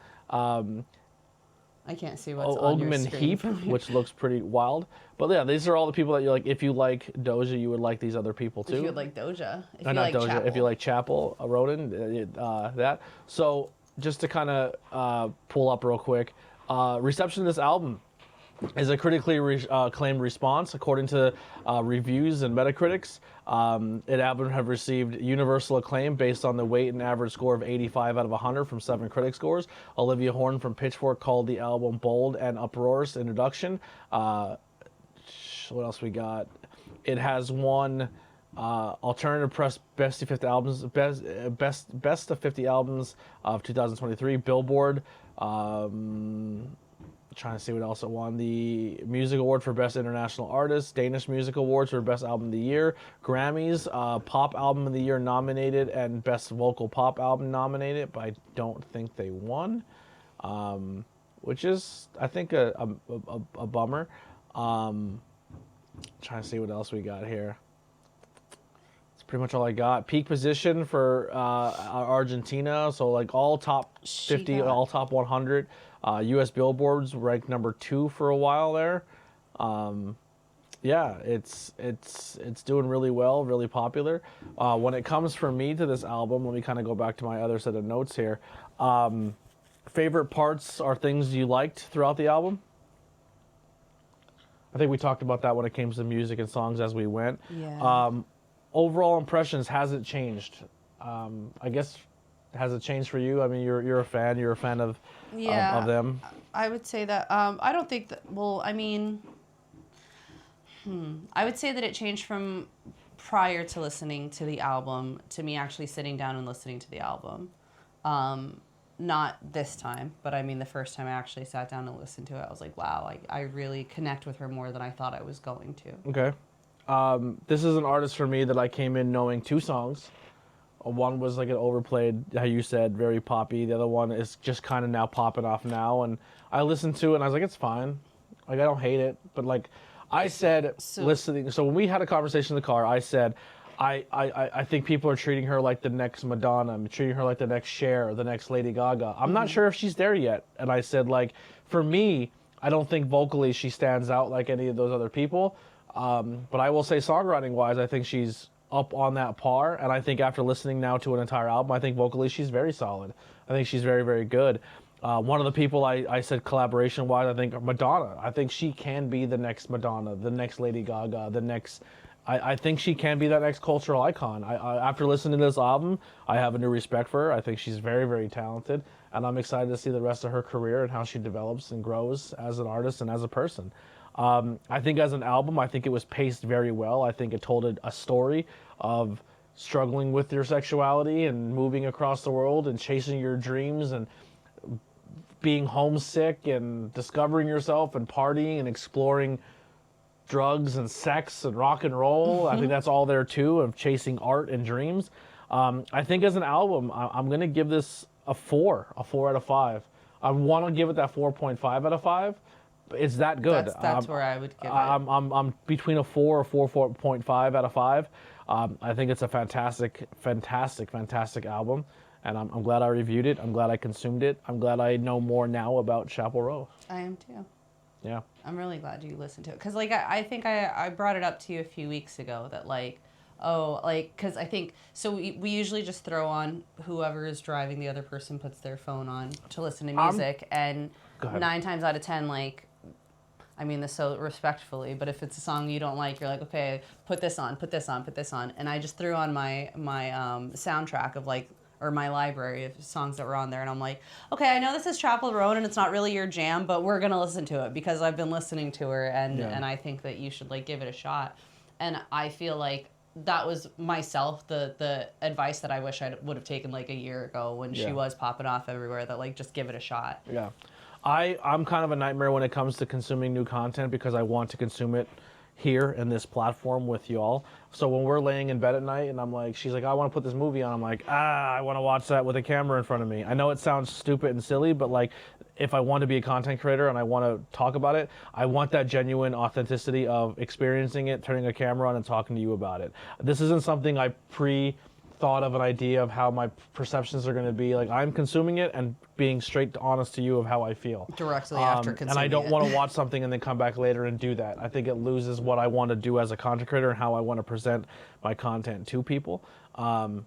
I can't see what's on your Ogman screen. Heap, which looks pretty wild. But yeah, these are all the people that you're like. If you like Doja, you would like these other people too. If you like Doja. If Not you like Doja. Chappell. If you like Chappell, Roan, that. So just to kind of pull up real quick, reception of this album is a critically acclaimed response, according to reviews and Metacritics. It album have received universal acclaim based on the weight and average score of 85 out of 100 from 7 critic scores. Olivia Horn from Pitchfork called the album bold and uproarious introduction. What else we got? It has won Alternative Press Best of 50 Albums, Best of 50 Albums of 2023. Billboard. Trying to see what else it won. The Music Award for Best International Artist, Danish Music Awards for Best Album of the Year, Grammys, Pop Album of the Year nominated, and Best Vocal Pop Album nominated, but I don't think they won, which is, I think, a bummer. Trying to see what else we got here. That's pretty much all I got. Peak position for Argentina, so like all top 50, all top 100. U.S. Billboards ranked number 2 for a while there. Yeah, it's doing really well, really popular. When it comes for me to this album, let me kind of go back to my other set of notes here. Favorite parts are things you liked throughout the album. I think we talked about that when it came to music and songs as we went. Yeah. Overall impressions hasn't changed. I guess has it changed for you? I mean, you're a fan. You're a fan of them. I would say that. I don't think that. Well, I mean, I would say that it changed from prior to listening to the album to me actually sitting down and listening to the album. Not this time, but I mean the first time I actually sat down and listened to it, I was like, wow, I really connect with her more than I thought I was going to. Okay. This is an artist for me that I came in knowing two songs. One was like an overplayed, how you said, very poppy. The other one is just kind of now popping off now. And I listened to it and I was like, it's fine. Like, I don't hate it. But like I said, listening. So when we had a conversation in the car, I said, I think people are treating her like the next Madonna. I'm treating her like the next Cher or the next Lady Gaga. I'm not sure if she's there yet. And I said, like, for me, I don't think vocally she stands out like any of those other people. But I will say songwriting-wise, I think she's up on that par. And I think after listening now to an entire album, I think vocally she's very solid. I think she's very, very good. One of the people I said collaboration-wise, I think Madonna. I think she can be the next Madonna, the next Lady Gaga, the next... I think she can be that next cultural icon. After listening to this album, I have a new respect for her. I think she's very, very talented. And I'm excited to see the rest of her career and how she develops and grows as an artist and as a person. I think as an album, I think it was paced very well. I think it told a story of struggling with your sexuality and moving across the world and chasing your dreams and being homesick and discovering yourself and partying and exploring drugs and sex and rock and roll. I think that's all there too, of chasing art and dreams. I think as an album, I'm going to give this a 4 out of 5. I want to give it that 4.5 out of 5. It's that good. That's where I would give it. I'm between a 4 or 4.5 out of 5. I think it's a fantastic album. And I'm glad I reviewed it. I'm glad I consumed it. I'm glad I know more now about Chappell Roan. I am too. Yeah. I'm really glad you listened to it. Because, like, I think I brought it up to you a few weeks ago that, like, oh, like, because I think, so we usually just throw on whoever is driving, the other person puts their phone on to listen to music. And 9 times out of 10, like, I mean this so respectfully, but if it's a song you don't like, you're like, okay, put this on. And I just threw on my soundtrack of, like, or my library of songs that were on there, and I'm like, okay, I know this is Chappell Roan and it's not really your jam, but we're gonna listen to it because I've been listening to her, and I think that you should, like, give it a shot. And I feel like that was myself the advice that I wish I would have taken like a year ago when she was popping off everywhere, that, like, just give it a shot. Yeah. I'm kind of a nightmare when it comes to consuming new content because I want to consume it here in this platform with y'all. So when we're laying in bed at night and I'm like, she's like, I want to put this movie on. I'm like, I want to watch that with a camera in front of me. I know it sounds stupid and silly, but, like, if I want to be a content creator and I want to talk about it, I want that genuine authenticity of experiencing it, turning a camera on and talking to you about it. This isn't something I thought of an idea of how my perceptions are going to be. Like, I'm consuming it and being straight honest to you of how I feel Directly after consuming it. And I don't want to watch something and then come back later and do that. I think it loses what I want to do as a content creator and how I want to present my content to people.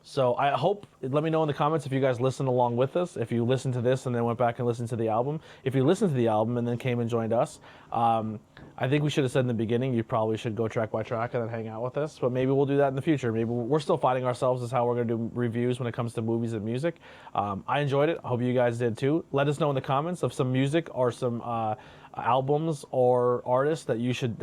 So I hope, let me know in the comments if you guys listened along with us, if you listened to this and then went back and listened to the album. If you listened to the album and then came and joined us, I think we should have said in the beginning, you probably should go track by track and then hang out with us, but maybe we'll do that in the future. Maybe we're still fighting ourselves as how we're going to do reviews when it comes to movies and music. I enjoyed it. I hope you guys did too. Let us know in the comments of some music or some albums or artists that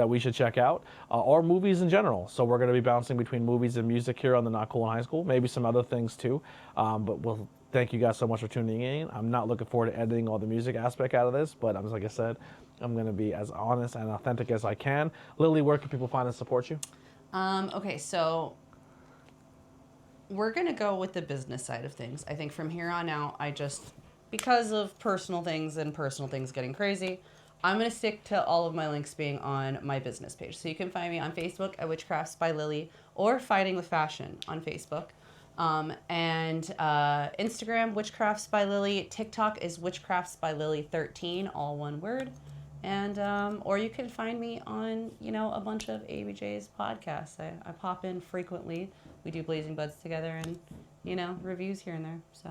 we should check out, or movies in general. So we're going to be bouncing between movies and music here on the Not Cool in High School, maybe some other things too. But we'll thank you guys so much for tuning in. I'm not looking forward to editing all the music aspect out of this, but like I said, I'm going to be as honest and authentic as I can. Lily, where can people find and support you? Okay, so we're going to go with the business side of things. I think from here on out, because of personal things getting crazy, I'm going to stick to all of my links being on my business page. So you can find me on Facebook at Witchcrafts by Lily or Fighting with Fashion on Facebook. And Instagram, Witchcrafts by Lily. TikTok is Witchcrafts by Lily 13, all one word. And or you can find me on, a bunch of ABJ's podcasts. I pop in frequently. We do Blazing Buds together and, reviews here and there. So.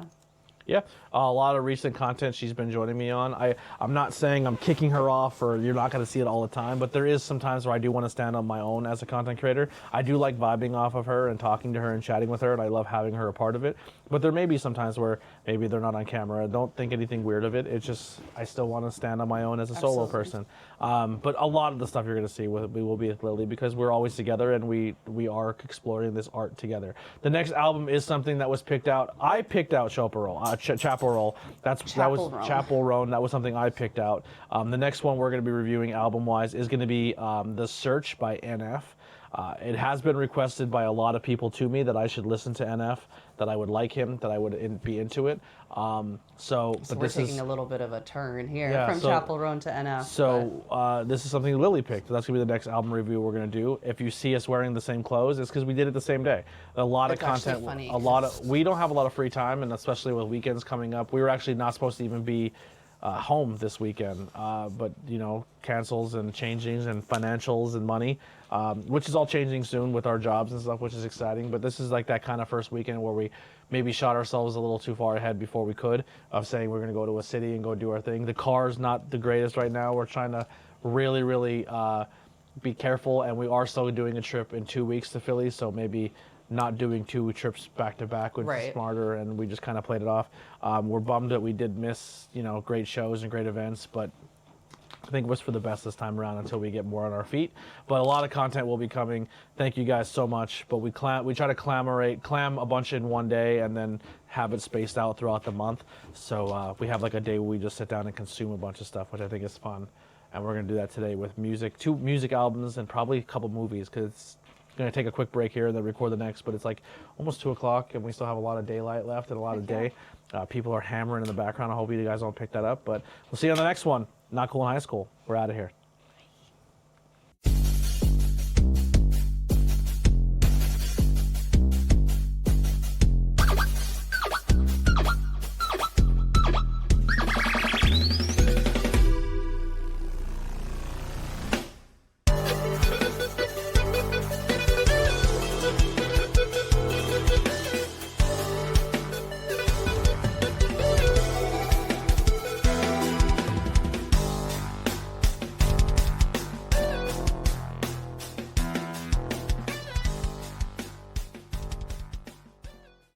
Yeah, a lot of recent content she's been joining me on. I'm not saying I'm kicking her off or you're not going to see it all the time, but there is some times where I do want to stand on my own as a content creator. I do like vibing off of her and talking to her and chatting with her, and I love having her a part of it. But there may be some times where maybe they're not on camera. Don't think anything weird of it. It's just I still want to stand on my own as a solo person. But a lot of the stuff you're going to see will be with Lily because we're always together and we are exploring this art together. The next album is something that was picked out. I picked out Chappell. Chappell. That was Roan. Chappell Roan. That was something I picked out. The next one we're going to be reviewing album-wise is going to be The Search by NF. It has been requested by a lot of people to me that I should listen to NF, that I would like him, that I would be into it. So But this we're taking is a little bit of a turn here from so- Chappell Roan to NF. so this is something Lily picked. That's gonna be the next album review we're gonna do. If you see us wearing the same clothes, it's because we did it the same day. A lot That's of content, actually funny, we don't have a lot of free time, and especially with weekends coming up, we were actually not supposed to even be home this weekend, but cancels and changings and financials and money, which is all changing soon with our jobs and stuff, which is exciting. But this is like that kind of first weekend where we maybe shot ourselves a little too far ahead before we could, of saying we're going to go to a city and go do our thing. The car's not the greatest right now. We're trying to really be careful, and we are still doing a trip in 2 weeks to Philly, so maybe not doing 2 trips back to back would be smarter, and we just kind of played it off. We're bummed that we did miss, great shows and great events, but I think it was for the best this time around until we get more on our feet. But a lot of content will be coming. Thank you guys so much. But we try to clam a bunch in one day and then have it spaced out throughout the month. So we have like a day where we just sit down and consume a bunch of stuff, which I think is fun. And we're going to do that today with music, 2 music albums and probably a couple movies, because it's going to take a quick break here and then record the next. But it's like almost 2 o'clock and we still have a lot of daylight left and a lot of day. People are hammering in the background. I hope you guys don't pick that up. But we'll see you on the next one. Not Cool in High School. We're out of here.